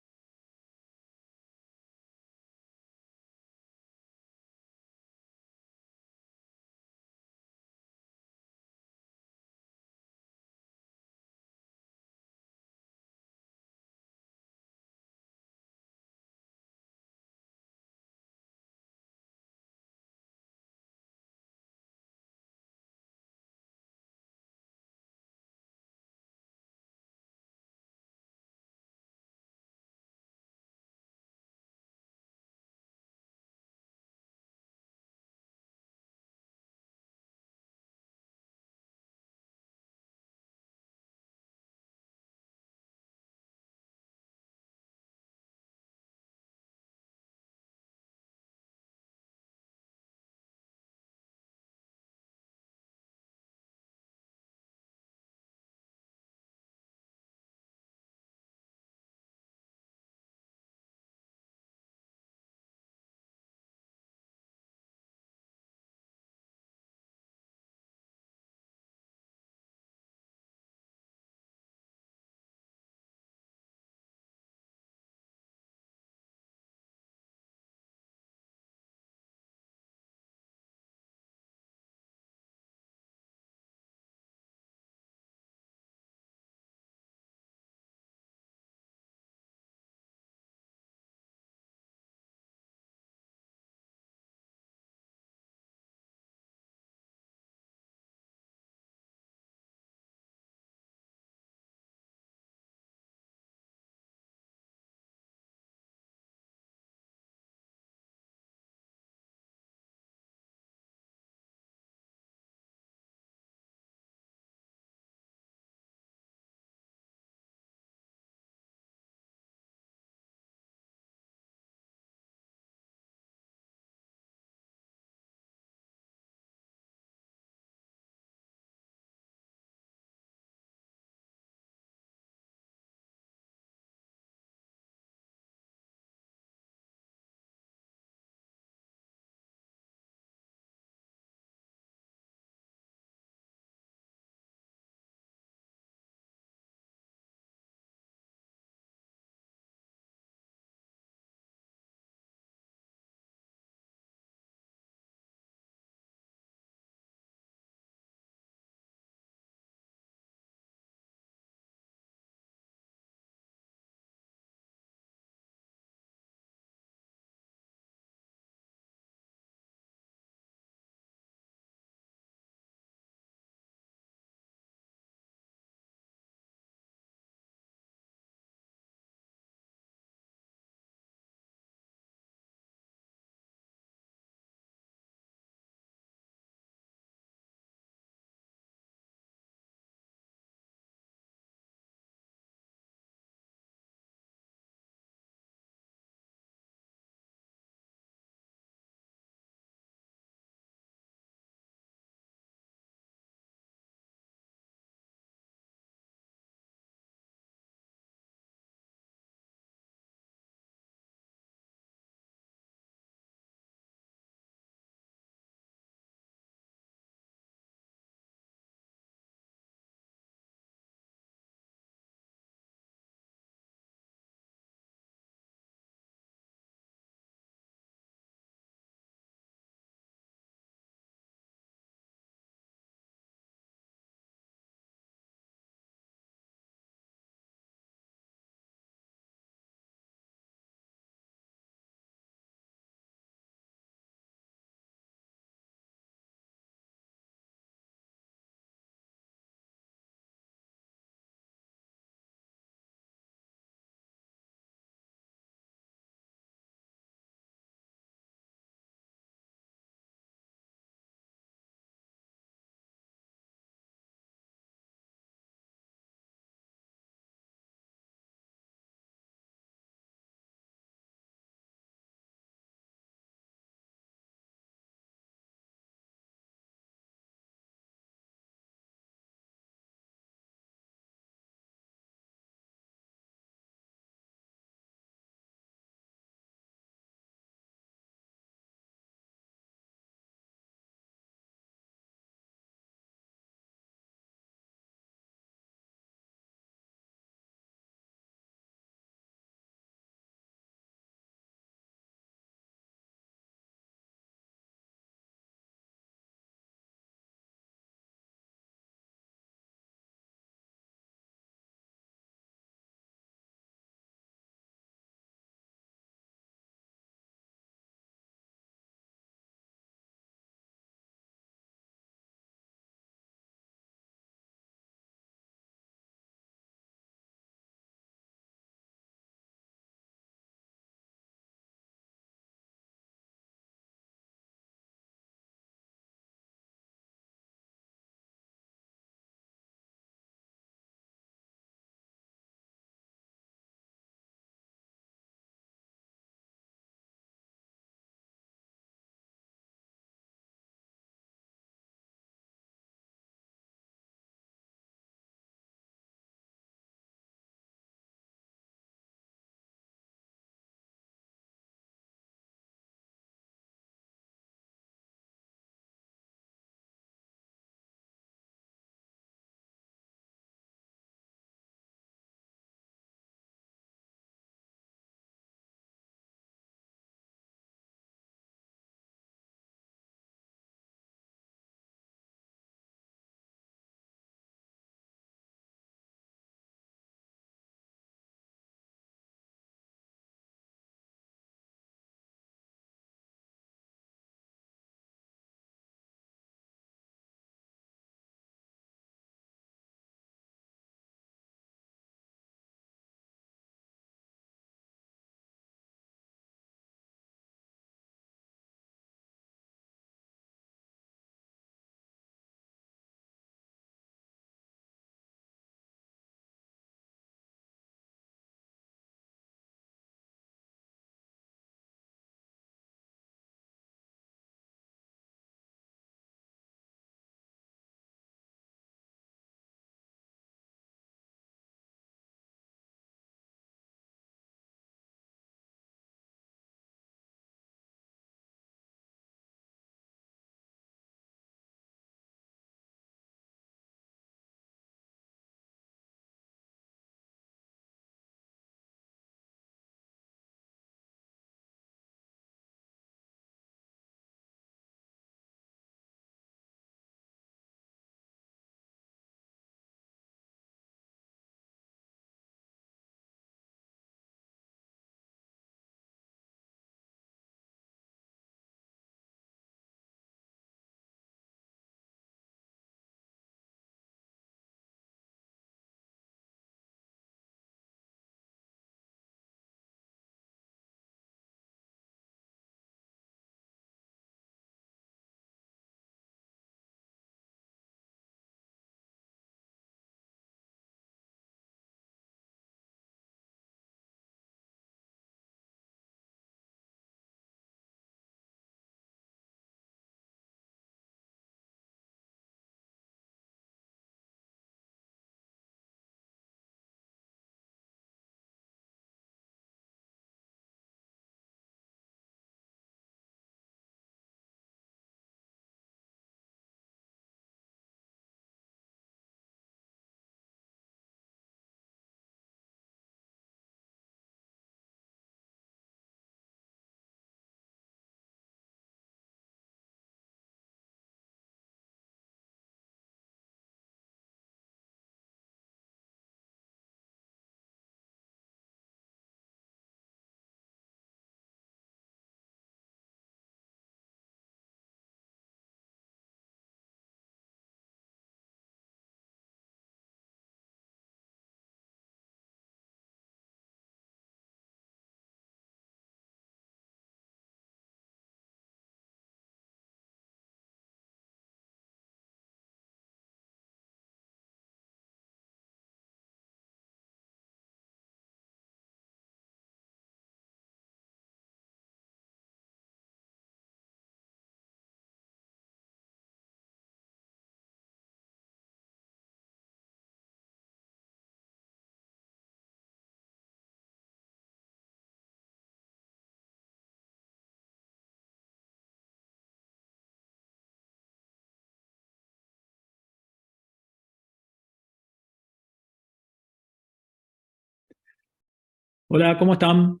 Hola, ¿cómo están?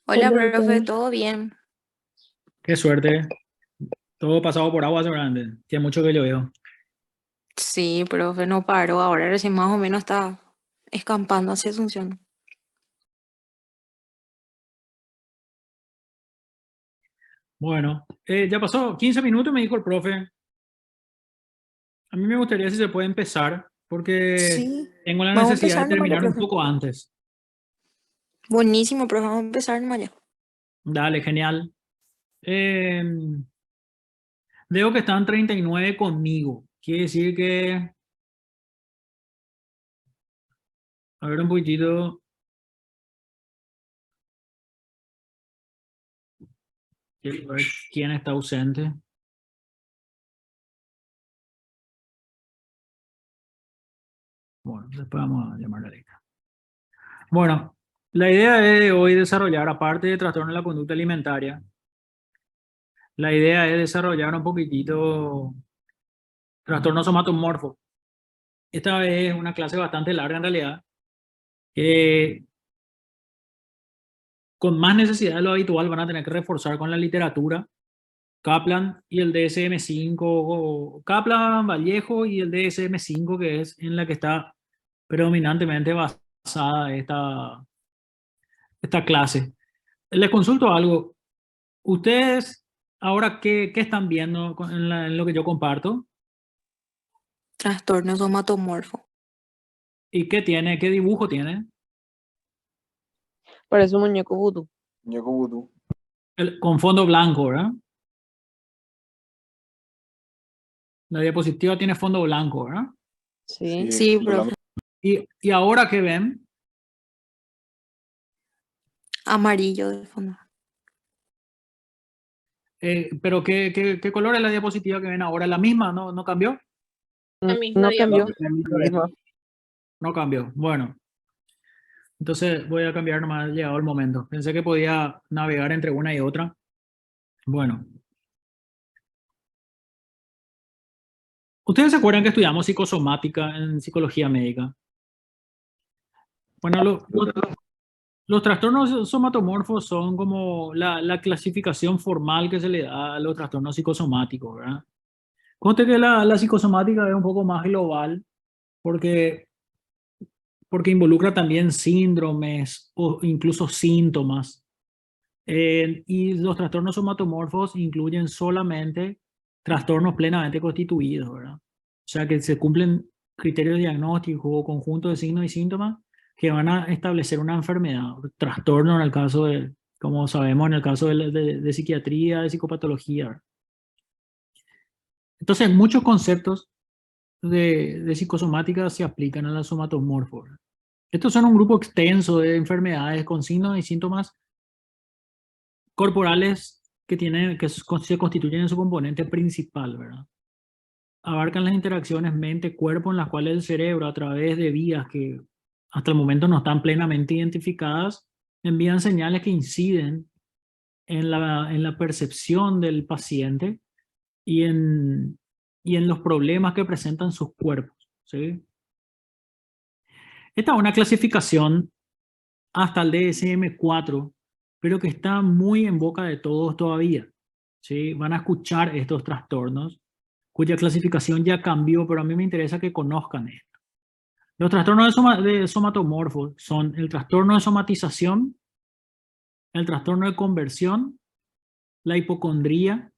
Hola, Hola, profe, doctor. ¿todo bien? Qué suerte. Todo pasado por agua seguramente. Tiene mucho que llovió. Sí, profe, no paró. Ahora recién más o menos está escampando hacia Asunción. Bueno, ya pasó 15 minutos, me dijo el profe. A mí me gustaría si se puede empezar, porque Sí, tengo la vamos a necesidad de empezar nomás ya, terminar un profe. poco antes. Buenísimo, profe, vamos a empezar nomás ya. Dale, genial. Eh, Veo que están 39 conmigo. Quiere decir que, a ver un poquitito, quiero ver quién está ausente. Bueno, después vamos a llamar a Erika. Bueno, la idea de hoy desarrollar, aparte de trastorno de la conducta alimentaria, la idea es desarrollar un poquitito trastorno somatomorfo. Esta vez es una clase bastante larga en realidad, con más necesidad de lo habitual van a tener que reforzar con la literatura, Kaplan y el DSM-5, o Kaplan, Vallejo y el DSM-5, que es en la que está predominantemente basada esta clase. Les consulto algo. ¿Ustedes ahora qué están viendo en lo que yo comparto? Trastorno somatomorfo. ¿Y qué tiene? ¿Qué dibujo tiene? Parece un muñeco vudú. Muñeco vudú. Con fondo blanco, ¿verdad? La diapositiva tiene fondo blanco, ¿verdad? Sí. Sí, fondo blanco. profe. ¿Y ahora qué ven? Amarillo de fondo. Pero ¿qué color es la diapositiva que ven ahora? ¿La misma? ¿No cambió? La misma No cambió. diapositiva. La misma. No cambió. Bueno, entonces voy a cambiar nomás llegado el momento. Pensé que podía navegar entre una y otra. Bueno. ¿Ustedes se acuerdan que estudiamos psicosomática en psicología médica? Bueno, los trastornos somatomorfos son como la clasificación formal que se le da a los trastornos psicosomáticos, ¿verdad? Conste que la psicosomática es un poco más global porque, porque involucra también síndromes o incluso síntomas. Y los trastornos somatomorfos incluyen solamente trastornos plenamente constituidos, ¿verdad? O sea que se cumplen criterios diagnósticos o conjuntos de signos y síntomas que van a establecer una enfermedad, trastorno en el caso de, como sabemos, en el caso de psiquiatría, de psicopatología, ¿verdad? Entonces, muchos conceptos de psicosomática se aplican a la somatomorfos. Estos son un grupo extenso de enfermedades con signos y síntomas corporales se constituyen en su componente principal, ¿verdad? Abarcan las interacciones mente-cuerpo en las cuales el cerebro, a través de vías que hasta el momento no están plenamente identificadas, envían señales que inciden en la percepción del paciente y en los problemas que presentan sus cuerpos, ¿sí? Esta es una clasificación hasta el DSM-4, pero que está muy en boca de todos todavía, ¿sí? Van a escuchar estos trastornos, cuya clasificación ya cambió, pero a mí me interesa que conozcan esto. Los trastornos de somatomorfos son el trastorno de somatización, el trastorno de conversión, la hipocondría,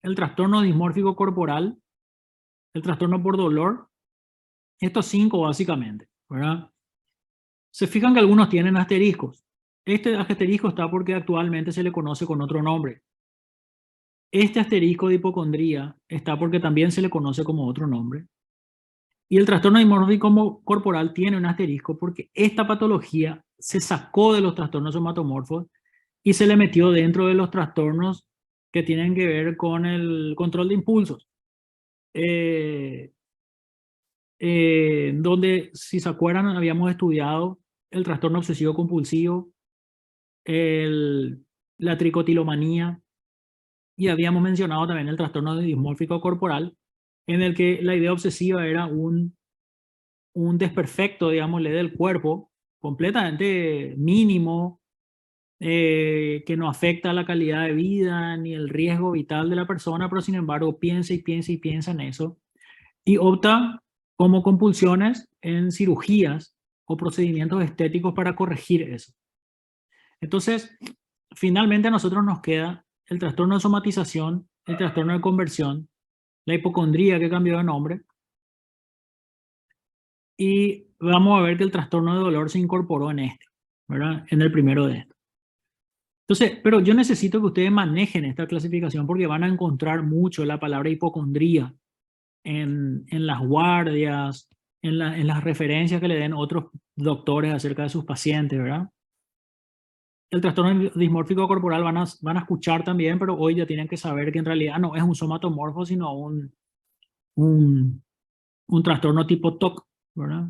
el trastorno dismórfico corporal, el trastorno por dolor. Estos 5 básicamente, ¿verdad? Se fijan que algunos tienen asteriscos. Este asterisco está porque actualmente se le conoce con otro nombre. Este asterisco de hipocondría está porque también se le conoce como otro nombre. Y el trastorno dismórfico corporal tiene un asterisco porque esta patología se sacó de los trastornos somatomorfos y se le metió dentro de los trastornos que tienen que ver con el control de impulsos. Donde, si se acuerdan, habíamos estudiado el trastorno obsesivo compulsivo, la tricotilomanía, y habíamos mencionado también el trastorno de dismórfico corporal, en el que la idea obsesiva era un desperfecto, digámosle, del cuerpo, completamente mínimo, que no afecta la calidad de vida ni el riesgo vital de la persona, pero sin embargo piensa y piensa y piensa en eso, y opta como compulsiones en cirugías o procedimientos estéticos para corregir eso. Entonces, finalmente a nosotros nos queda el trastorno de somatización, el trastorno de conversión, la hipocondría que cambió de nombre, y vamos a ver que el trastorno de dolor se incorporó en este, ¿verdad? En el primero de estos. Entonces, pero yo necesito que ustedes manejen esta clasificación porque van a encontrar mucho la palabra hipocondría en las guardias, en las referencias que le den otros doctores acerca de sus pacientes, ¿verdad? El trastorno dismórfico corporal van a escuchar también, pero hoy ya tienen que saber que en realidad no es un somatomorfo, sino un trastorno tipo TOC, ¿verdad?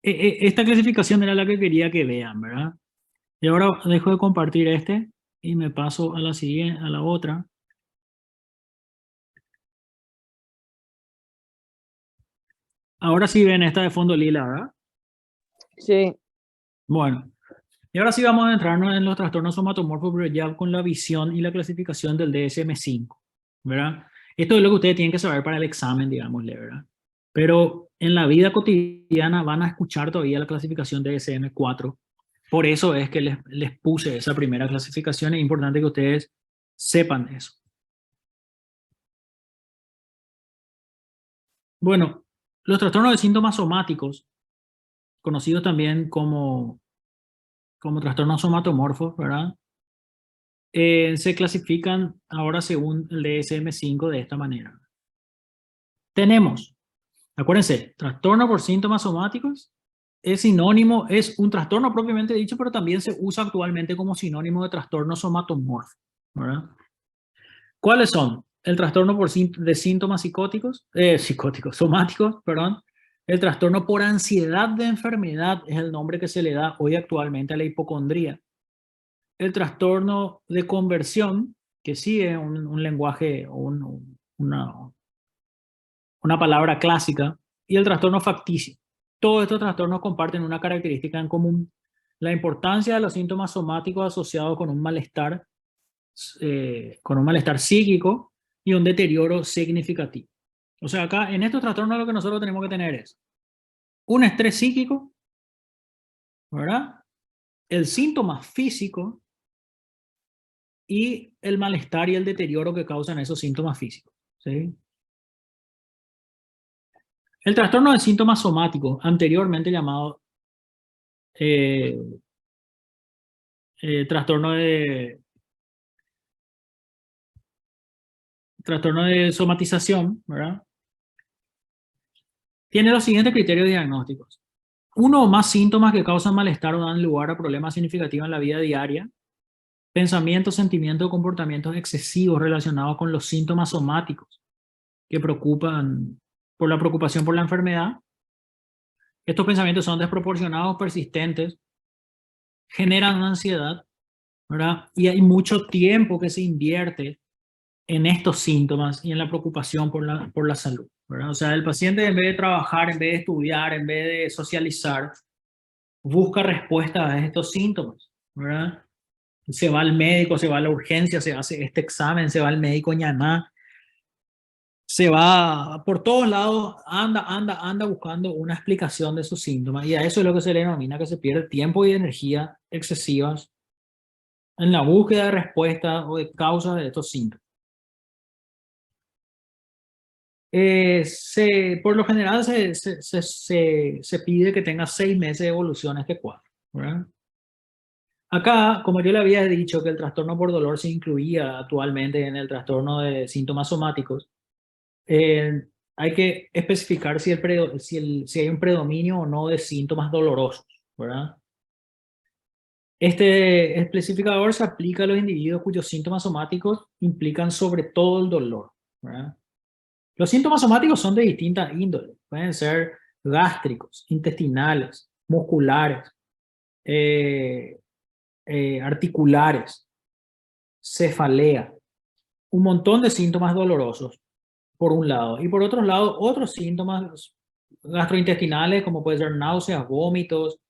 Esta clasificación era la que quería que vean, ¿verdad? Y ahora dejo de compartir este y me paso a la siguiente, a la otra. Ahora sí ven esta de fondo lila, ¿verdad? Sí. Bueno, y ahora sí vamos a entrarnos en los trastornos somatomorfos, pero ya con la visión y la clasificación del DSM-5, ¿verdad? Esto es lo que ustedes tienen que saber para el examen, digámosle, ¿verdad? Pero en la vida cotidiana van a escuchar todavía la clasificación DSM-4. Por eso es que les puse esa primera clasificación. Es importante que ustedes sepan eso. Bueno, los trastornos de síntomas somáticos, conocidos también como trastornos somatomorfos, ¿verdad? Se clasifican ahora según el DSM-5 de esta manera. Tenemos, acuérdense, trastorno por síntomas somáticos es sinónimo, es un trastorno propiamente dicho, pero también se usa actualmente como sinónimo de trastorno somatomorfo, ¿verdad? ¿Cuáles son? El trastorno de síntomas somáticos, perdón. El trastorno por ansiedad de enfermedad es el nombre que se le da hoy actualmente a la hipocondría. El trastorno de conversión, que sí es un lenguaje o una palabra clásica, y el trastorno facticio. Todos estos trastornos comparten una característica en común: la importancia de los síntomas somáticos asociados con un malestar psíquico y un deterioro significativo. O sea, acá en estos trastornos lo que nosotros tenemos que tener es un estrés psíquico, ¿verdad? El síntoma físico y el malestar y el deterioro que causan esos síntomas físicos, ¿sí? El trastorno de síntomas somáticos, anteriormente llamado trastorno de somatización, ¿verdad? Tiene los siguientes criterios diagnósticos: uno o más síntomas que causan malestar o dan lugar a problemas significativos en la vida diaria, pensamientos, sentimientos o comportamientos excesivos relacionados con los síntomas somáticos que preocupan por la preocupación por la enfermedad. Estos pensamientos son desproporcionados, persistentes, generan ansiedad, ¿verdad? Y hay mucho tiempo que se invierte en estos síntomas y en la preocupación por la salud, ¿verdad? O sea, el paciente, en vez de trabajar, en vez de estudiar, en vez de socializar, busca respuestas a estos síntomas, ¿verdad? Se va al médico, se va a la urgencia, se hace este examen, se va al médico ñaná, se va por todos lados, anda buscando una explicación de sus síntomas, y a eso es lo que se le denomina que se pierde tiempo y energía excesivas en la búsqueda de respuestas o de causas de estos síntomas. Por lo general se pide que tenga 6 meses de evolución este cuadro, ¿verdad? Acá, como yo le había dicho que el trastorno por dolor se incluía actualmente en el trastorno de síntomas somáticos, hay que especificar si hay un predominio o no de síntomas dolorosos, ¿verdad? Este especificador se aplica a los individuos cuyos síntomas somáticos implican sobre todo el dolor, ¿verdad? Los síntomas somáticos son de distintas índoles. Pueden ser gástricos, intestinales, musculares, articulares, cefalea, un montón de síntomas dolorosos, por un lado. Y por otro lado, otros síntomas gastrointestinales, como puede ser náuseas, vómitos,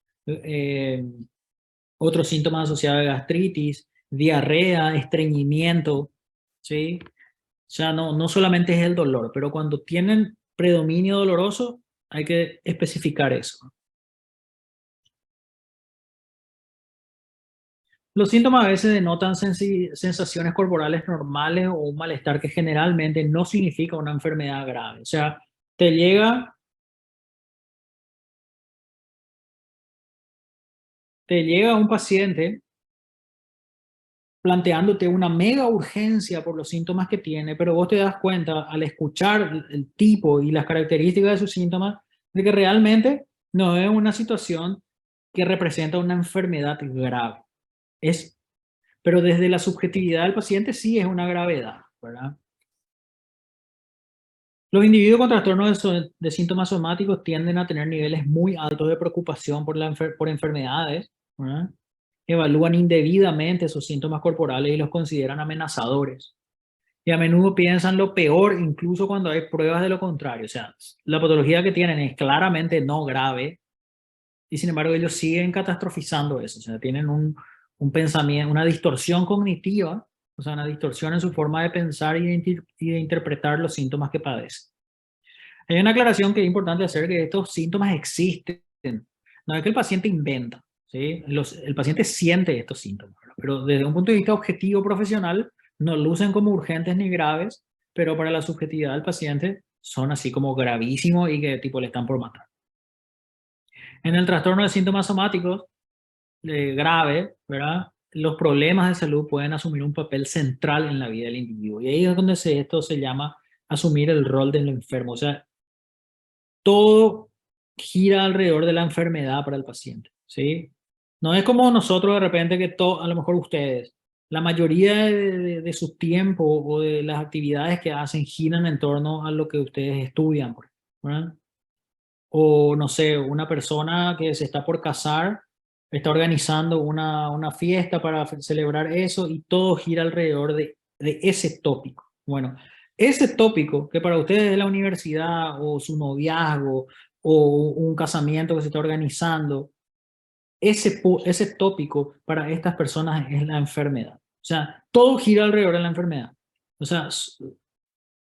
otros síntomas asociados a gastritis, diarrea, estreñimiento, ¿sí? O sea, no solamente es el dolor, pero cuando tienen predominio doloroso, hay que especificar eso. Los síntomas a veces denotan sensaciones corporales normales o un malestar que generalmente no significa una enfermedad grave. O sea, te llega un paciente planteándote una mega urgencia por los síntomas que tiene, pero vos te das cuenta al escuchar el tipo y las características de sus síntomas de que realmente no es una situación que representa una enfermedad grave. Pero desde la subjetividad del paciente sí es una gravedad, ¿verdad? Los individuos con trastornos de síntomas somáticos tienden a tener niveles muy altos de preocupación por enfermedades, ¿verdad? Evalúan indebidamente sus síntomas corporales y los consideran amenazadores. Y a menudo piensan lo peor incluso cuando hay pruebas de lo contrario. O sea, la patología que tienen es claramente no grave y sin embargo ellos siguen catastrofizando eso. O sea, tienen un pensamiento, una distorsión cognitiva, o sea, una distorsión en su forma de pensar y de interpretar los síntomas que padecen. Hay una aclaración que es importante hacer, que estos síntomas existen. No es que el paciente inventa, ¿sí? El paciente siente estos síntomas, ¿verdad? Pero desde un punto de vista objetivo profesional, no lucen como urgentes ni graves, pero para la subjetividad del paciente son así como gravísimos y que tipo le están por matar. En el trastorno de síntomas somáticos grave, ¿verdad? Los problemas de salud pueden asumir un papel central en la vida del individuo. Y ahí es donde esto se llama asumir el rol del enfermo. O sea, todo gira alrededor de la enfermedad para el paciente, ¿sí? No es como nosotros de repente que a lo mejor ustedes, la mayoría de su tiempo o de las actividades que hacen giran en torno a lo que ustedes estudian, ¿verdad? O no sé, una persona que se está por casar está organizando una fiesta para celebrar eso y todo gira alrededor de ese tópico. Bueno, ese tópico que para ustedes es la universidad o su noviazgo o un casamiento que se está organizando, ese tópico para estas personas es la enfermedad. O sea, todo gira alrededor de la enfermedad. O sea,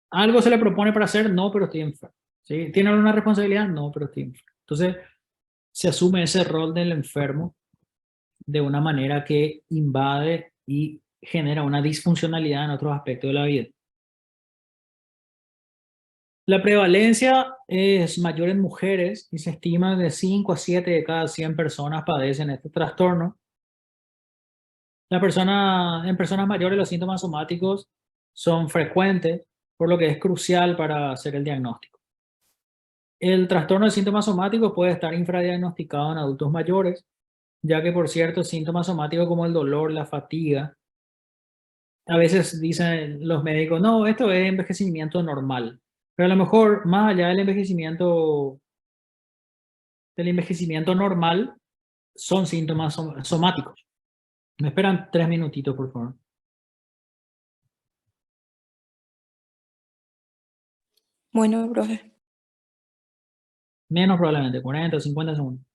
algo se le propone para hacer, no, pero estoy enfermo. ¿Sí? ¿Tiene alguna responsabilidad? No, pero estoy enfermo. Entonces, se asume ese rol del enfermo de una manera que invade y genera una disfuncionalidad en otros aspectos de la vida. La prevalencia es mayor en mujeres y se estima que 5 a 7 de cada 100 personas padecen este trastorno. En personas mayores los síntomas somáticos son frecuentes, por lo que es crucial para hacer el diagnóstico. El trastorno de síntomas somáticos puede estar infradiagnosticado en adultos mayores, ya que por cierto síntomas somáticos como el dolor, la fatiga, a veces dicen los médicos, no, esto es envejecimiento normal, pero a lo mejor más allá del envejecimiento normal, son síntomas somáticos. Me esperan 3 minutitos, por favor. Bueno, profe. Menos probablemente, 40 o 50 segundos.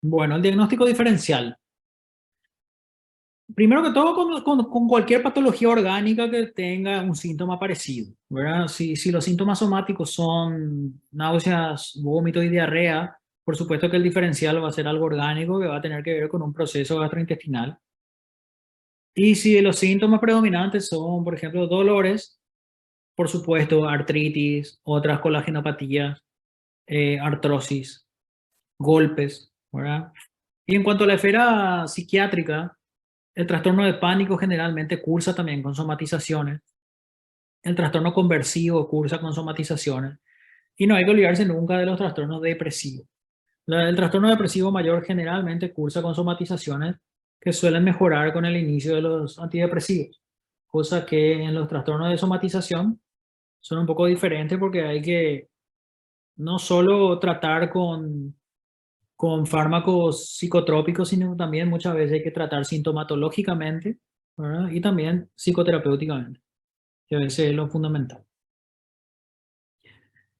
Bueno, el diagnóstico diferencial. Primero que todo, con cualquier patología orgánica que tenga un síntoma parecido, ¿verdad? Si los síntomas somáticos son náuseas, vómitos y diarrea, Por supuesto que el diferencial va a ser algo orgánico que va a tener que ver con un proceso gastrointestinal. Y si los síntomas predominantes son, por ejemplo, dolores, por supuesto, artritis, otras colagenopatías, artrosis, golpes, ¿verdad? Y en cuanto a la esfera psiquiátrica, el trastorno de pánico generalmente cursa también con somatizaciones. El trastorno conversivo cursa con somatizaciones. Y no hay que olvidarse nunca de los trastornos depresivos. El trastorno depresivo mayor generalmente cursa con somatizaciones que suelen mejorar con el inicio de los antidepresivos. Cosa que en los trastornos de somatización son un poco diferentes porque hay que no solo tratar con fármacos psicotrópicos, sino también muchas veces hay que tratar sintomatológicamente, ¿verdad? Y también psicoterapéuticamente, que a veces es lo fundamental.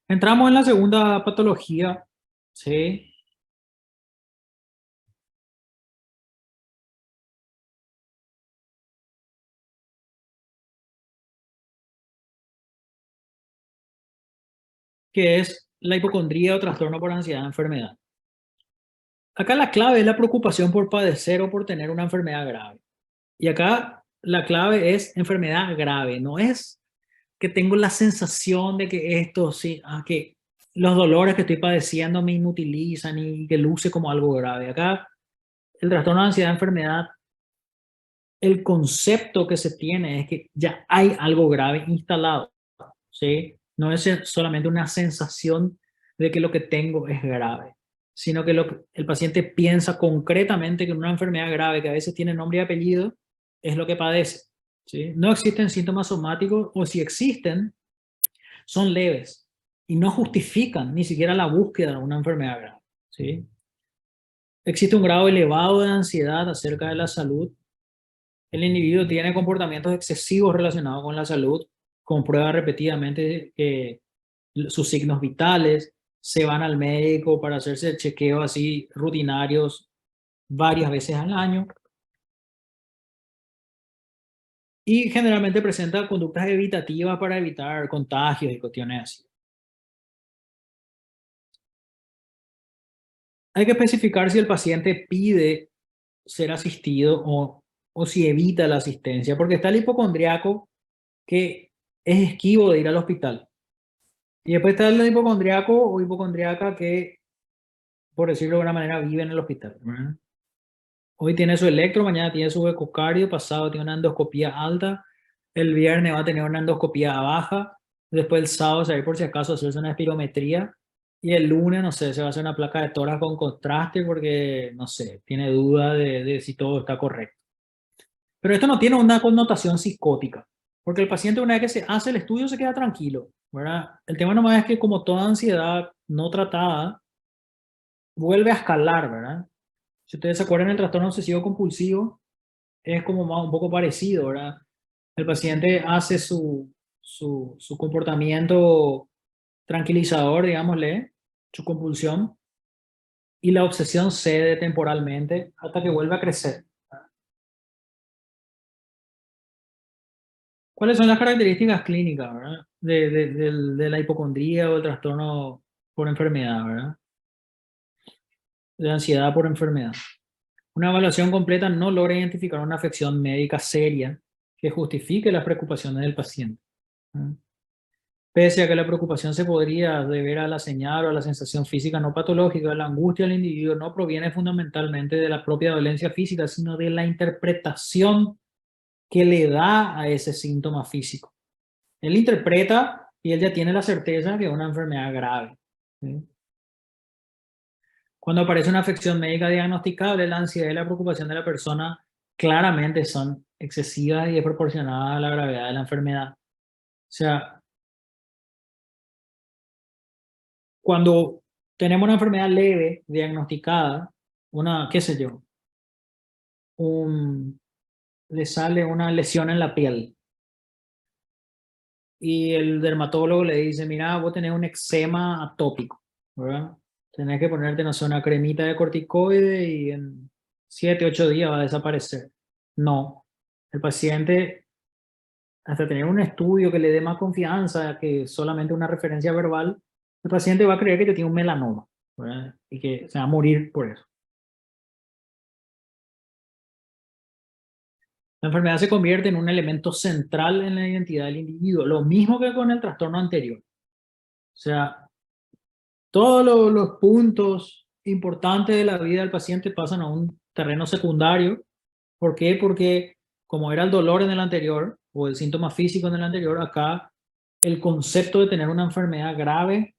Entramos en la segunda patología, ¿sí? Que es la hipocondría o trastorno por ansiedad de enfermedad. Acá la clave es la preocupación por padecer o por tener una enfermedad grave. Y acá la clave es enfermedad grave, no es que tengo la sensación de que esto, sí, que los dolores que estoy padeciendo me inutilizan y que luce como algo grave. Acá el trastorno de ansiedad de enfermedad, el concepto que se tiene es que ya hay algo grave instalado, ¿sí? No es solamente una sensación de que lo que tengo es grave, sino que el paciente piensa concretamente que una enfermedad grave que a veces tiene nombre y apellido es lo que padece, ¿sí? No existen síntomas somáticos, o si existen, son leves y no justifican ni siquiera la búsqueda de una enfermedad grave, ¿sí? Existe un grado elevado de ansiedad acerca de la salud. El individuo tiene comportamientos excesivos relacionados con la salud, comprueba repetidamente sus signos vitales, se van al médico para hacerse chequeos así rutinarios varias veces al año. Y generalmente presenta conductas evitativas para evitar contagios y cuestiones así. Hay que especificar si el paciente pide ser asistido o si evita la asistencia, porque está el hipocondriaco que es esquivo de ir al hospital. Y después está el hipocondriaco o hipocondriaca que, por decirlo de alguna manera, vive en el hospital, ¿verdad? Hoy tiene su electro, mañana tiene su ecocardio, pasado tiene una endoscopía alta, el viernes va a tener una endoscopía baja, después el sábado se va a ir por si acaso a hacerse una espirometría y el lunes, no sé, se va a hacer una placa de tórax con contraste porque, no sé, tiene duda de si todo está correcto. Pero esto no tiene una connotación psicótica, porque el paciente una vez que se hace el estudio se queda tranquilo, ¿verdad? El tema nomás es que como toda ansiedad no tratada, vuelve a escalar, ¿verdad? Si ustedes se acuerdan, el trastorno obsesivo compulsivo es como un poco parecido, ¿verdad? El paciente hace su comportamiento tranquilizador, digámosle, su compulsión, y la obsesión cede temporalmente hasta que vuelve a crecer. ¿Cuáles son las características clínicas, ¿verdad? De la hipocondría o el trastorno por enfermedad, ¿verdad? De ansiedad por enfermedad. Una evaluación completa no logra identificar una afección médica seria que justifique las preocupaciones del paciente. Pese a que la preocupación se podría deber a la señal o a la sensación física no patológica, la angustia del individuo no proviene fundamentalmente de la propia dolencia física, sino de la interpretación que le da a ese síntoma físico. Él interpreta y él ya tiene la certeza que es una enfermedad grave, ¿sí? Cuando aparece una afección médica diagnosticable, la ansiedad y la preocupación de la persona claramente son excesivas y desproporcionadas a la gravedad de la enfermedad. O sea, cuando tenemos una enfermedad leve diagnosticada, qué sé yo, le sale una lesión en la piel y el dermatólogo le dice, mira, vos tenés un eczema atópico, ¿verdad? Tenés que ponerte, no sé, una cremita de corticoide y en 7, 8 días va a desaparecer. No, el paciente, hasta tener un estudio que le dé más confianza que solamente una referencia verbal, el paciente va a creer que tiene un melanoma, ¿verdad? Y que se va a morir por eso. La enfermedad se convierte en un elemento central en la identidad del individuo, lo mismo que con el trastorno anterior. O sea, todos los puntos importantes de la vida del paciente pasan a un terreno secundario. ¿Por qué? Porque como era el dolor en el anterior, o el síntoma físico en el anterior, acá el concepto de tener una enfermedad grave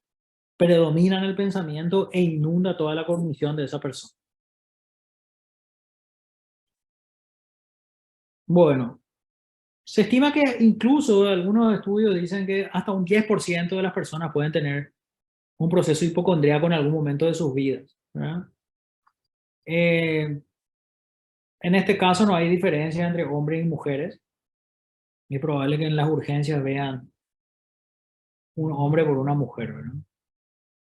predomina en el pensamiento e inunda toda la cognición de esa persona. Bueno, se estima que incluso algunos estudios dicen que hasta un 10% de las personas pueden tener un proceso hipocondríaco en algún momento de sus vidas, ¿verdad? En este caso no hay diferencia entre hombres y mujeres. Es probable que en las urgencias vean un hombre por una mujer, ¿verdad?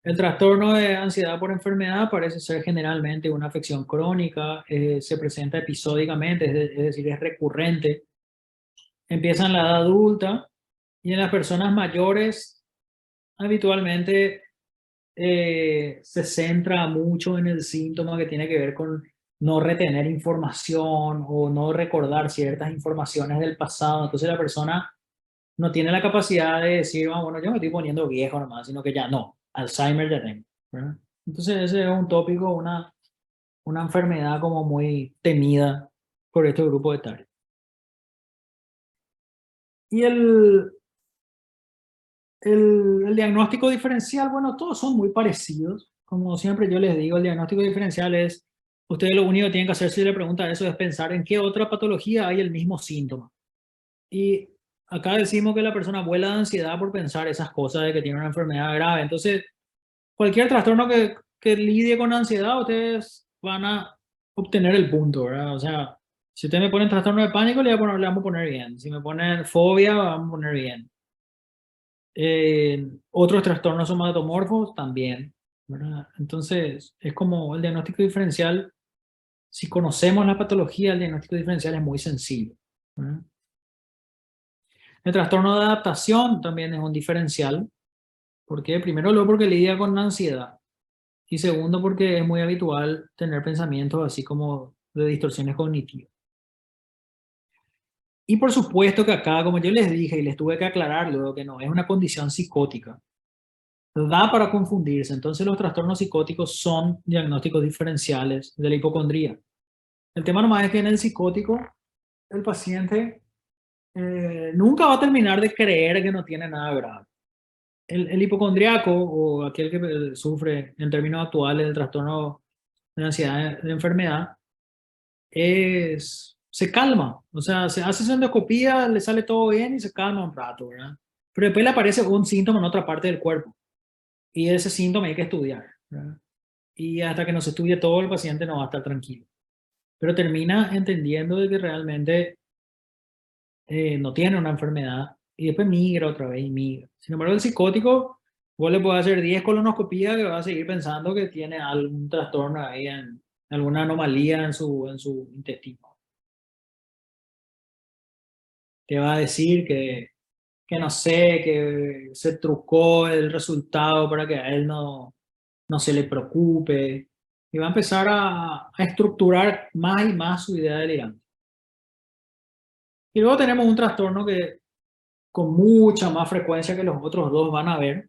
El trastorno de ansiedad por enfermedad parece ser generalmente una afección crónica, se presenta episódicamente, es decir, es recurrente. Empieza en la edad adulta y en las personas mayores habitualmente se centra mucho en el síntoma que tiene que ver con no retener información o no recordar ciertas informaciones del pasado. Entonces la persona no tiene la capacidad de decir, ah, bueno, yo me estoy poniendo viejo nomás, sino que ya no, Alzheimer ya tengo, ¿verdad? Entonces ese es un tópico, una enfermedad como muy temida por este grupo etario. Y el diagnóstico diferencial, bueno, todos son muy parecidos. Como siempre yo les digo, el diagnóstico diferencial es, ustedes lo único que tienen que hacer si le preguntan eso es pensar en qué otra patología hay el mismo síntoma. Y acá decimos que la persona vuela de ansiedad por pensar esas cosas de que tiene una enfermedad grave. Entonces, cualquier trastorno que lidie con ansiedad, ustedes van a obtener el punto, ¿verdad? O sea, si ustedes me ponen trastorno de pánico, le vamos a poner bien. Si me ponen fobia, vamos a poner bien. Otros trastornos somatomorfos también, ¿verdad? Entonces, es como el diagnóstico diferencial. Si conocemos la patología, el diagnóstico diferencial es muy sencillo, ¿verdad? El trastorno de adaptación también es un diferencial. ¿Por qué? Primero, luego porque lidia con la ansiedad. Y segundo, porque es muy habitual tener pensamientos así como de distorsiones cognitivas. Y por supuesto que acá, como yo les dije y les tuve que aclarar luego que no es una condición psicótica, da para confundirse. Entonces los trastornos psicóticos son diagnósticos diferenciales de la hipocondría. El tema nomás es que en el psicótico el paciente nunca va a terminar de creer que no tiene nada grave. El hipocondriaco o aquel que sufre en términos actuales del trastorno de ansiedad de enfermedad se calma, o sea, se hace su endoscopía, le sale todo bien y se calma un rato, ¿verdad? Pero después le aparece un síntoma en otra parte del cuerpo y ese síntoma hay que estudiar, ¿verdad? Y hasta que no se estudie todo, el paciente no va a estar tranquilo. Pero termina entendiendo de que realmente no tiene una enfermedad y después migra otra vez y migra. Sin embargo, el psicótico, vos le podés hacer 10 colonoscopías que va a seguir pensando que tiene algún trastorno ahí, alguna anomalía en su intestino. Te va a decir que no sé, que se trucó el resultado para que a él no se le preocupe. Y va a empezar a estructurar más y más su idea delirante. Y luego tenemos un trastorno que con mucha más frecuencia que los otros dos van a ver,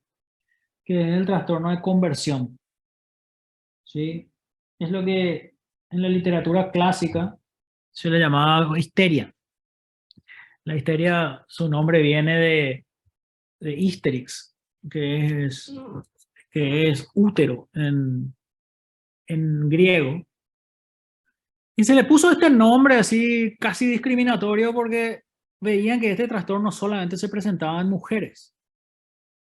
que es el trastorno de conversión. ¿Sí? Es lo que en la literatura clásica se le llamaba histeria. La histeria, su nombre viene de hysterix, que es útero en griego. Y se le puso este nombre así casi discriminatorio porque veían que este trastorno solamente se presentaba en mujeres.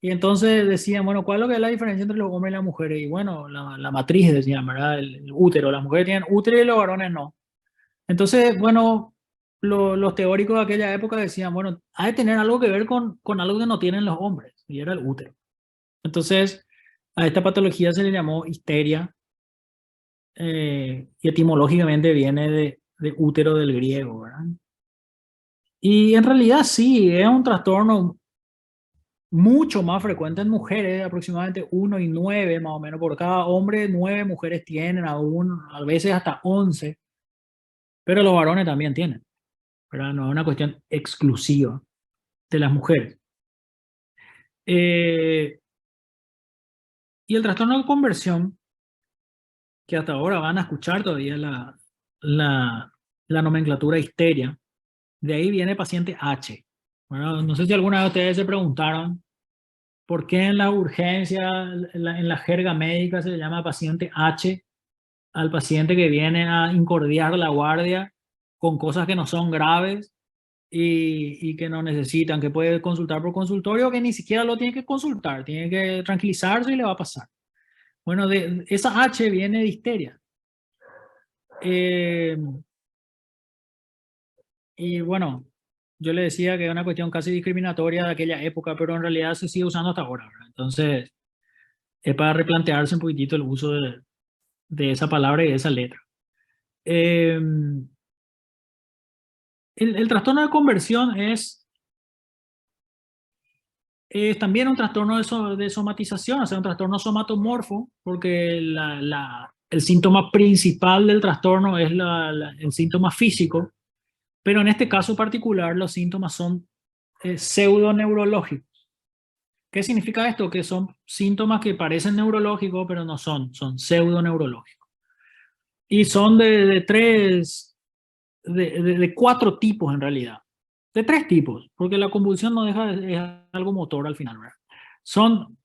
Y entonces decían, bueno, ¿cuál es lo que es la diferencia entre los hombres y las mujeres? Y bueno, la matriz decían, ¿verdad? El útero. Las mujeres tienen útero y los varones no. Entonces, bueno, los teóricos de aquella época decían, bueno, ha de tener algo que ver con algo que no tienen los hombres. Y era el útero. Entonces, a esta patología se le llamó histeria. Y etimológicamente viene de útero del griego, ¿verdad? Y en realidad sí, es un trastorno mucho más frecuente en mujeres, aproximadamente 1 y 9, más o menos, por cada hombre, 9 mujeres tienen, aún, a veces hasta 11, pero los varones también tienen, ¿verdad? No es una cuestión exclusiva de las mujeres. Y el trastorno de conversión, que hasta ahora van a escuchar todavía la nomenclatura histeria, de ahí viene paciente H. Bueno, no sé si alguna de ustedes se preguntaron por qué en la urgencia, en la jerga médica se le llama paciente H al paciente que viene a incordiar la guardia con cosas que no son graves y que no necesitan, que puede consultar por consultorio, que ni siquiera lo tiene que consultar, tiene que tranquilizarse y le va a pasar. Bueno, esa H viene de histeria. Y bueno, yo le decía que es una cuestión casi discriminatoria de aquella época, pero en realidad se sigue usando hasta ahora, ¿verdad? Entonces, es para replantearse un poquitito el uso de esa palabra y de esa letra. El trastorno de conversión es también un trastorno de somatización, o sea, un trastorno somatomorfo, porque el síntoma principal del trastorno es el síntoma físico, pero en este caso particular los síntomas son pseudoneurológicos. ¿Qué significa esto? Que son síntomas que parecen neurológicos, pero no son pseudoneurológicos. Y son de 4 tipos en realidad. De 3 tipos, porque la convulsión no deja es algo motor al final, ¿verdad? Son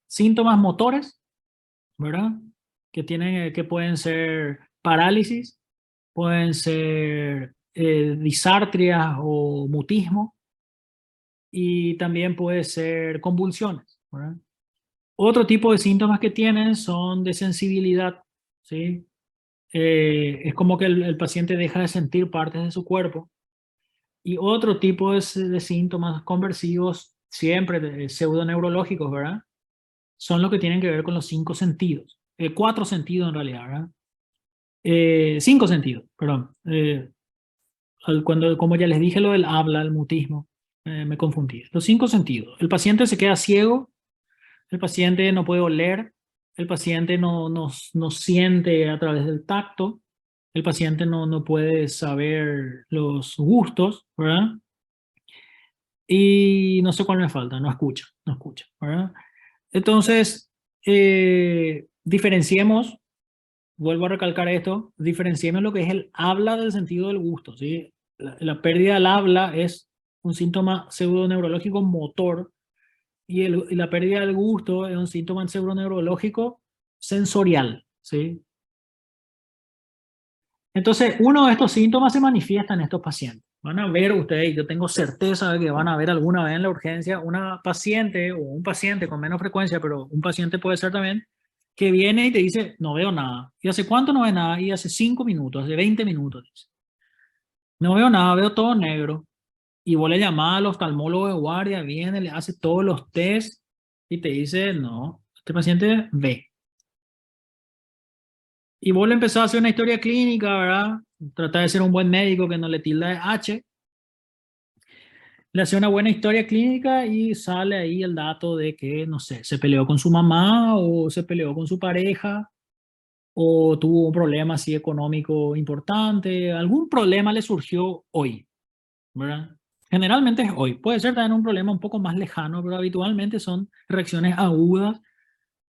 síntomas motores, ¿verdad? Que pueden ser parálisis, pueden ser disartrias o mutismo, y también puede ser convulsiones, ¿verdad? Otro tipo de síntomas que tienen son de sensibilidad, ¿sí? Es como que el paciente deja de sentir partes de su cuerpo. Y otro tipo de síntomas conversivos, siempre pseudoneurológicos, ¿verdad? Son los que tienen que ver con los 5 sentidos. 4 sentidos en realidad, ¿verdad? 5 sentidos, perdón. Como ya les dije lo del habla, el mutismo, me confundí. Los 5 sentidos. El paciente se queda ciego, el paciente no puede oler, el paciente no siente a través del tacto, el paciente no puede saber los gustos, ¿verdad? Y no sé cuál me falta, no escucha, ¿verdad? Entonces, diferenciemos, vuelvo a recalcar esto, diferenciemos lo que es el habla del sentido del gusto, ¿sí? La pérdida del habla es un síntoma pseudoneurológico motor y la pérdida del gusto es un síntoma pseudoneurológico sensorial, ¿sí? Entonces, uno de estos síntomas se manifiesta en estos pacientes. Van a ver ustedes, yo tengo certeza de que van a ver alguna vez en la urgencia una paciente o un paciente con menos frecuencia, pero un paciente puede ser también, que viene y te dice, no veo nada. ¿Y hace cuánto no ve nada? Y hace 5 minutos, hace 20 minutos. Dice. No veo nada, veo todo negro. Y vos le llamás al oftalmólogo de guardia, viene, le hace todos los test y te dice, no, este paciente ve. Y vos le empezás a hacer una historia clínica, ¿verdad? Trata de ser un buen médico que no le tilda de H. Le hace una buena historia clínica y sale ahí el dato de que, no sé, se peleó con su mamá o se peleó con su pareja o tuvo un problema así económico importante. Algún problema le surgió hoy, ¿verdad? Generalmente es hoy. Puede ser también un problema un poco más lejano, pero habitualmente son reacciones agudas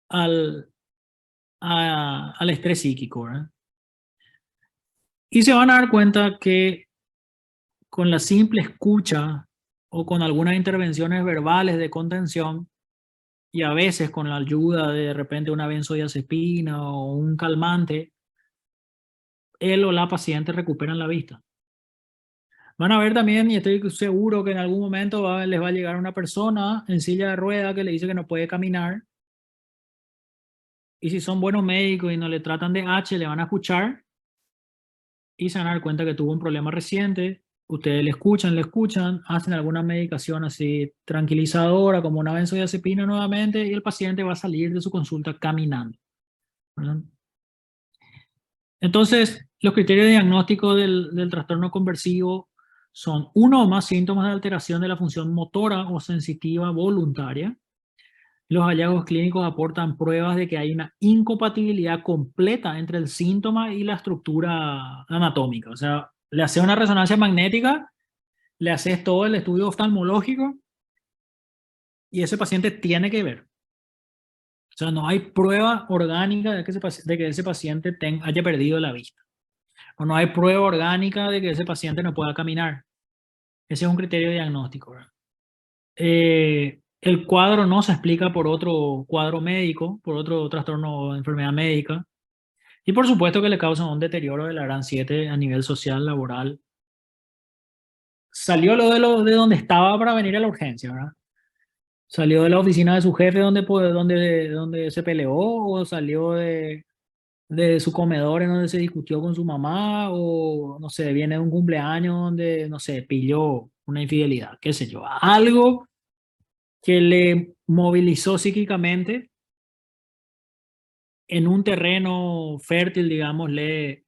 al estrés psíquico, ¿verdad? Y se van a dar cuenta que con la simple escucha o con algunas intervenciones verbales de contención y a veces con la ayuda de repente una benzodiazepina o un calmante, él o la paciente recuperan la vista. Van a ver también, y estoy seguro que en algún momento les va a llegar una persona en silla de rueda que le dice que no puede caminar. Y si son buenos médicos y no le tratan de H, le van a escuchar y se van a dar cuenta que tuvo un problema reciente. Ustedes le escuchan, hacen alguna medicación así tranquilizadora como una benzodiazepina nuevamente y el paciente va a salir de su consulta caminando, ¿verdad? Entonces, los criterios de diagnóstico del trastorno conversivo son uno o más síntomas de alteración de la función motora o sensitiva voluntaria. Los hallazgos clínicos aportan pruebas de que hay una incompatibilidad completa entre el síntoma y la estructura anatómica. O sea, le haces una resonancia magnética, le haces todo el estudio oftalmológico y ese paciente tiene que ver. O sea, no hay prueba orgánica de que ese paciente haya perdido la vista. O no hay prueba orgánica de que ese paciente no pueda caminar. Ese es un criterio diagnóstico, ¿verdad? El cuadro no se explica por otro cuadro médico, por otro trastorno o enfermedad médica. Y por supuesto que le causa un deterioro de la gran 7 a nivel social, laboral. Salió de donde estaba para venir a la urgencia, ¿verdad? Salió de la oficina de su jefe donde se peleó, o salió de su comedor en donde se discutió con su mamá, o no sé, viene de un cumpleaños donde, no sé, pilló una infidelidad, qué sé yo, algo que le movilizó psíquicamente en un terreno fértil, digámosle,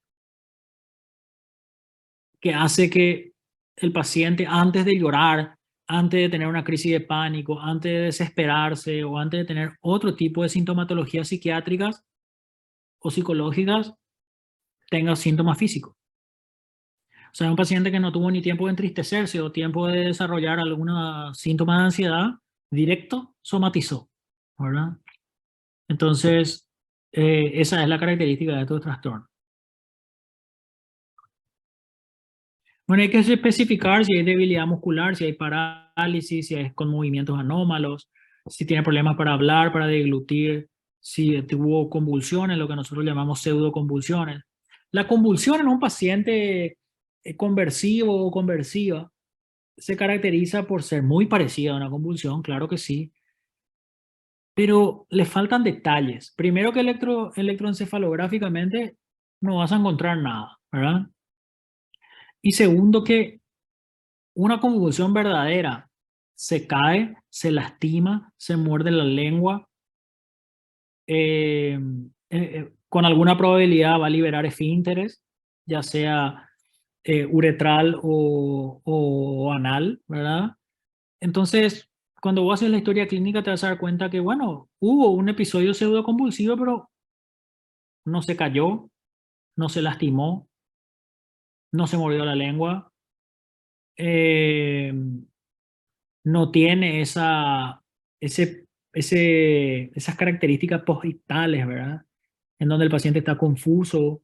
que hace que el paciente, antes de llorar, antes de tener una crisis de pánico, antes de desesperarse o antes de tener otro tipo de sintomatologías psiquiátricas o psicológicas, tenga síntomas físicos. O sea, un paciente que no tuvo ni tiempo de entristecerse o tiempo de desarrollar alguna síntoma de ansiedad, directo somatizó, ¿verdad? Entonces, esa es la característica de estos trastornos. Bueno, hay que especificar si hay debilidad muscular, si hay parálisis, si es con movimientos anómalos, si tiene problemas para hablar, para deglutir, si tuvo convulsiones, lo que nosotros llamamos pseudoconvulsiones. La convulsión en un paciente conversivo o conversiva se caracteriza por ser muy parecida a una convulsión, claro que sí, pero le faltan detalles. Primero que electroencefalográficamente no vas a encontrar nada, ¿verdad? Y segundo que una convulsión verdadera se cae, se lastima, se muerde la lengua, con alguna probabilidad va a liberar esfínteres, ya sea uretral o anal, ¿verdad? Entonces, cuando vos haces la historia clínica te vas a dar cuenta que, bueno, hubo un episodio pseudoconvulsivo, pero no se cayó, no se lastimó, no se mordió la lengua, no tiene esas características postdictales, ¿verdad? En donde el paciente está confuso,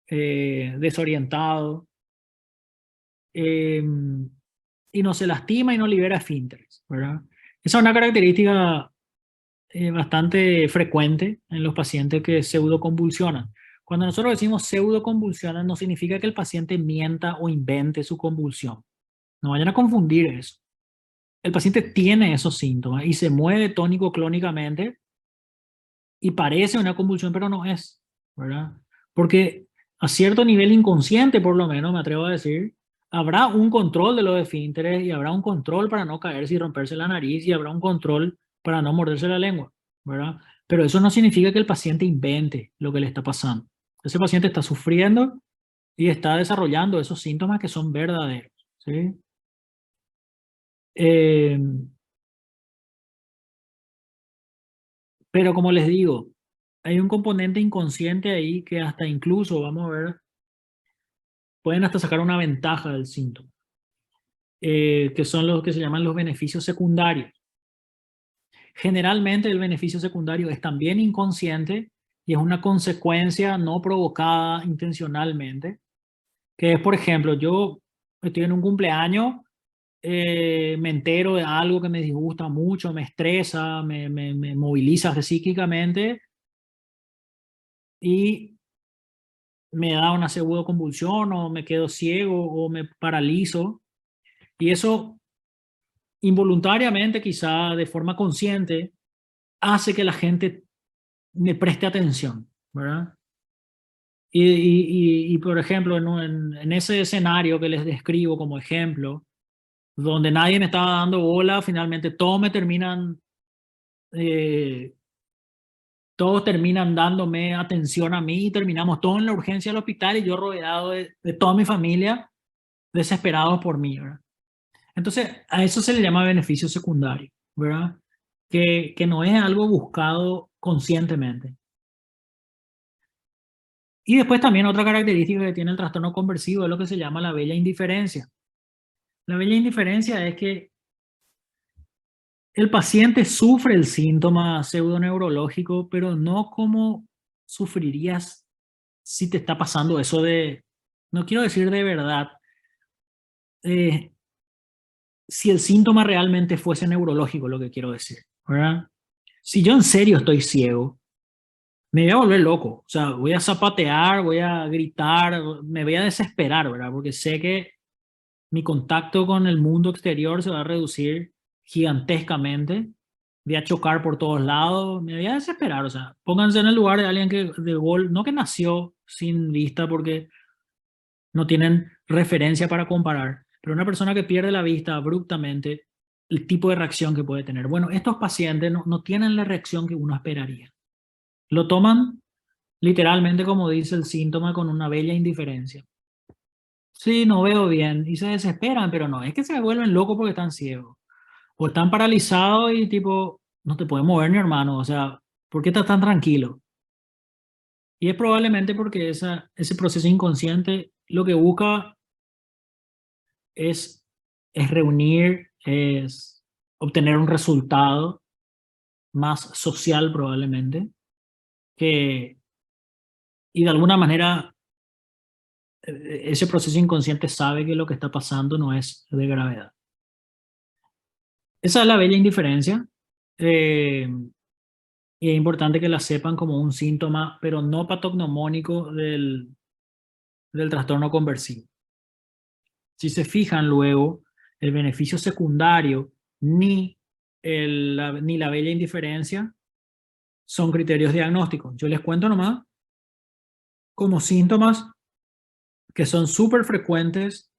desorientado, y no se lastima y no libera esfínteres, ¿verdad? Esa es una característica bastante frecuente en los pacientes que pseudoconvulsionan. Cuando nosotros decimos pseudoconvulsionan, no significa que el paciente mienta o invente su convulsión. No vayan a confundir eso. El paciente tiene esos síntomas y se mueve tónico-clónicamente y parece una convulsión, pero no es, ¿verdad? Porque a cierto nivel inconsciente, por lo menos, me atrevo a decir, habrá un control de los esfínteres y habrá un control para no caerse y romperse la nariz y habrá un control para no morderse la lengua, ¿verdad? Pero eso no significa que el paciente invente lo que le está pasando. Ese paciente está sufriendo y está desarrollando esos síntomas que son verdaderos, ¿sí? Pero como les digo, hay un componente inconsciente ahí que hasta incluso, vamos a ver, pueden hasta sacar una ventaja del síntoma, que son los que se llaman los beneficios secundarios. Generalmente el beneficio secundario es también inconsciente y es una consecuencia no provocada intencionalmente, que es, por ejemplo, yo estoy en un cumpleaños, me entero de algo que me disgusta mucho, me estresa, me moviliza psíquicamente y me da una pseudoconvulsión o me quedo ciego o me paralizo. Y eso involuntariamente, quizá de forma consciente, hace que la gente me preste atención, ¿verdad? Y por ejemplo, en ese escenario que les describo como ejemplo, donde nadie me estaba dando bola, finalmente todos terminan dándome atención a mí y terminamos todos en la urgencia del hospital y yo rodeado de toda mi familia desesperados por mí, ¿verdad? Entonces, a eso se le llama beneficio secundario, ¿verdad? Que no es algo buscado conscientemente. Y después también otra característica que tiene el trastorno conversivo es lo que se llama la bella indiferencia. La bella indiferencia es que el paciente sufre el síntoma pseudoneurológico, pero no como sufrirías si te está pasando eso de, no quiero decir de verdad, si el síntoma realmente fuese neurológico, lo que quiero decir, ¿verdad? Si yo en serio estoy ciego, me voy a volver loco, o sea, voy a zapatear, voy a gritar, me voy a desesperar, ¿verdad? Porque sé que mi contacto con el mundo exterior se va a reducir gigantescamente, voy a chocar por todos lados, me voy a desesperar, o sea, pónganse en el lugar de alguien que de gol, no que nació sin vista porque no tienen referencia para comparar, pero una persona que pierde la vista abruptamente, el tipo de reacción que puede tener. Bueno, estos pacientes no tienen la reacción que uno esperaría. Lo toman literalmente, como dice el síntoma, con una bella indiferencia. Sí, no veo bien. Y se desesperan, pero no, es que se vuelven locos porque están ciegos. O están paralizados y tipo, no te puedes mover ni hermano. O sea, ¿por qué estás tan tranquilo? Y es probablemente porque ese proceso inconsciente lo que busca es reunir, es obtener un resultado más social probablemente, que, y de alguna manera ese proceso inconsciente sabe que lo que está pasando no es de gravedad. Esa es la bella indiferencia. Y es importante que la sepan como un síntoma, pero no patognomónico del trastorno conversivo. Si se fijan luego, el beneficio secundario ni la bella indiferencia son criterios diagnósticos. Yo les cuento nomás como síntomas que son súper frecuentes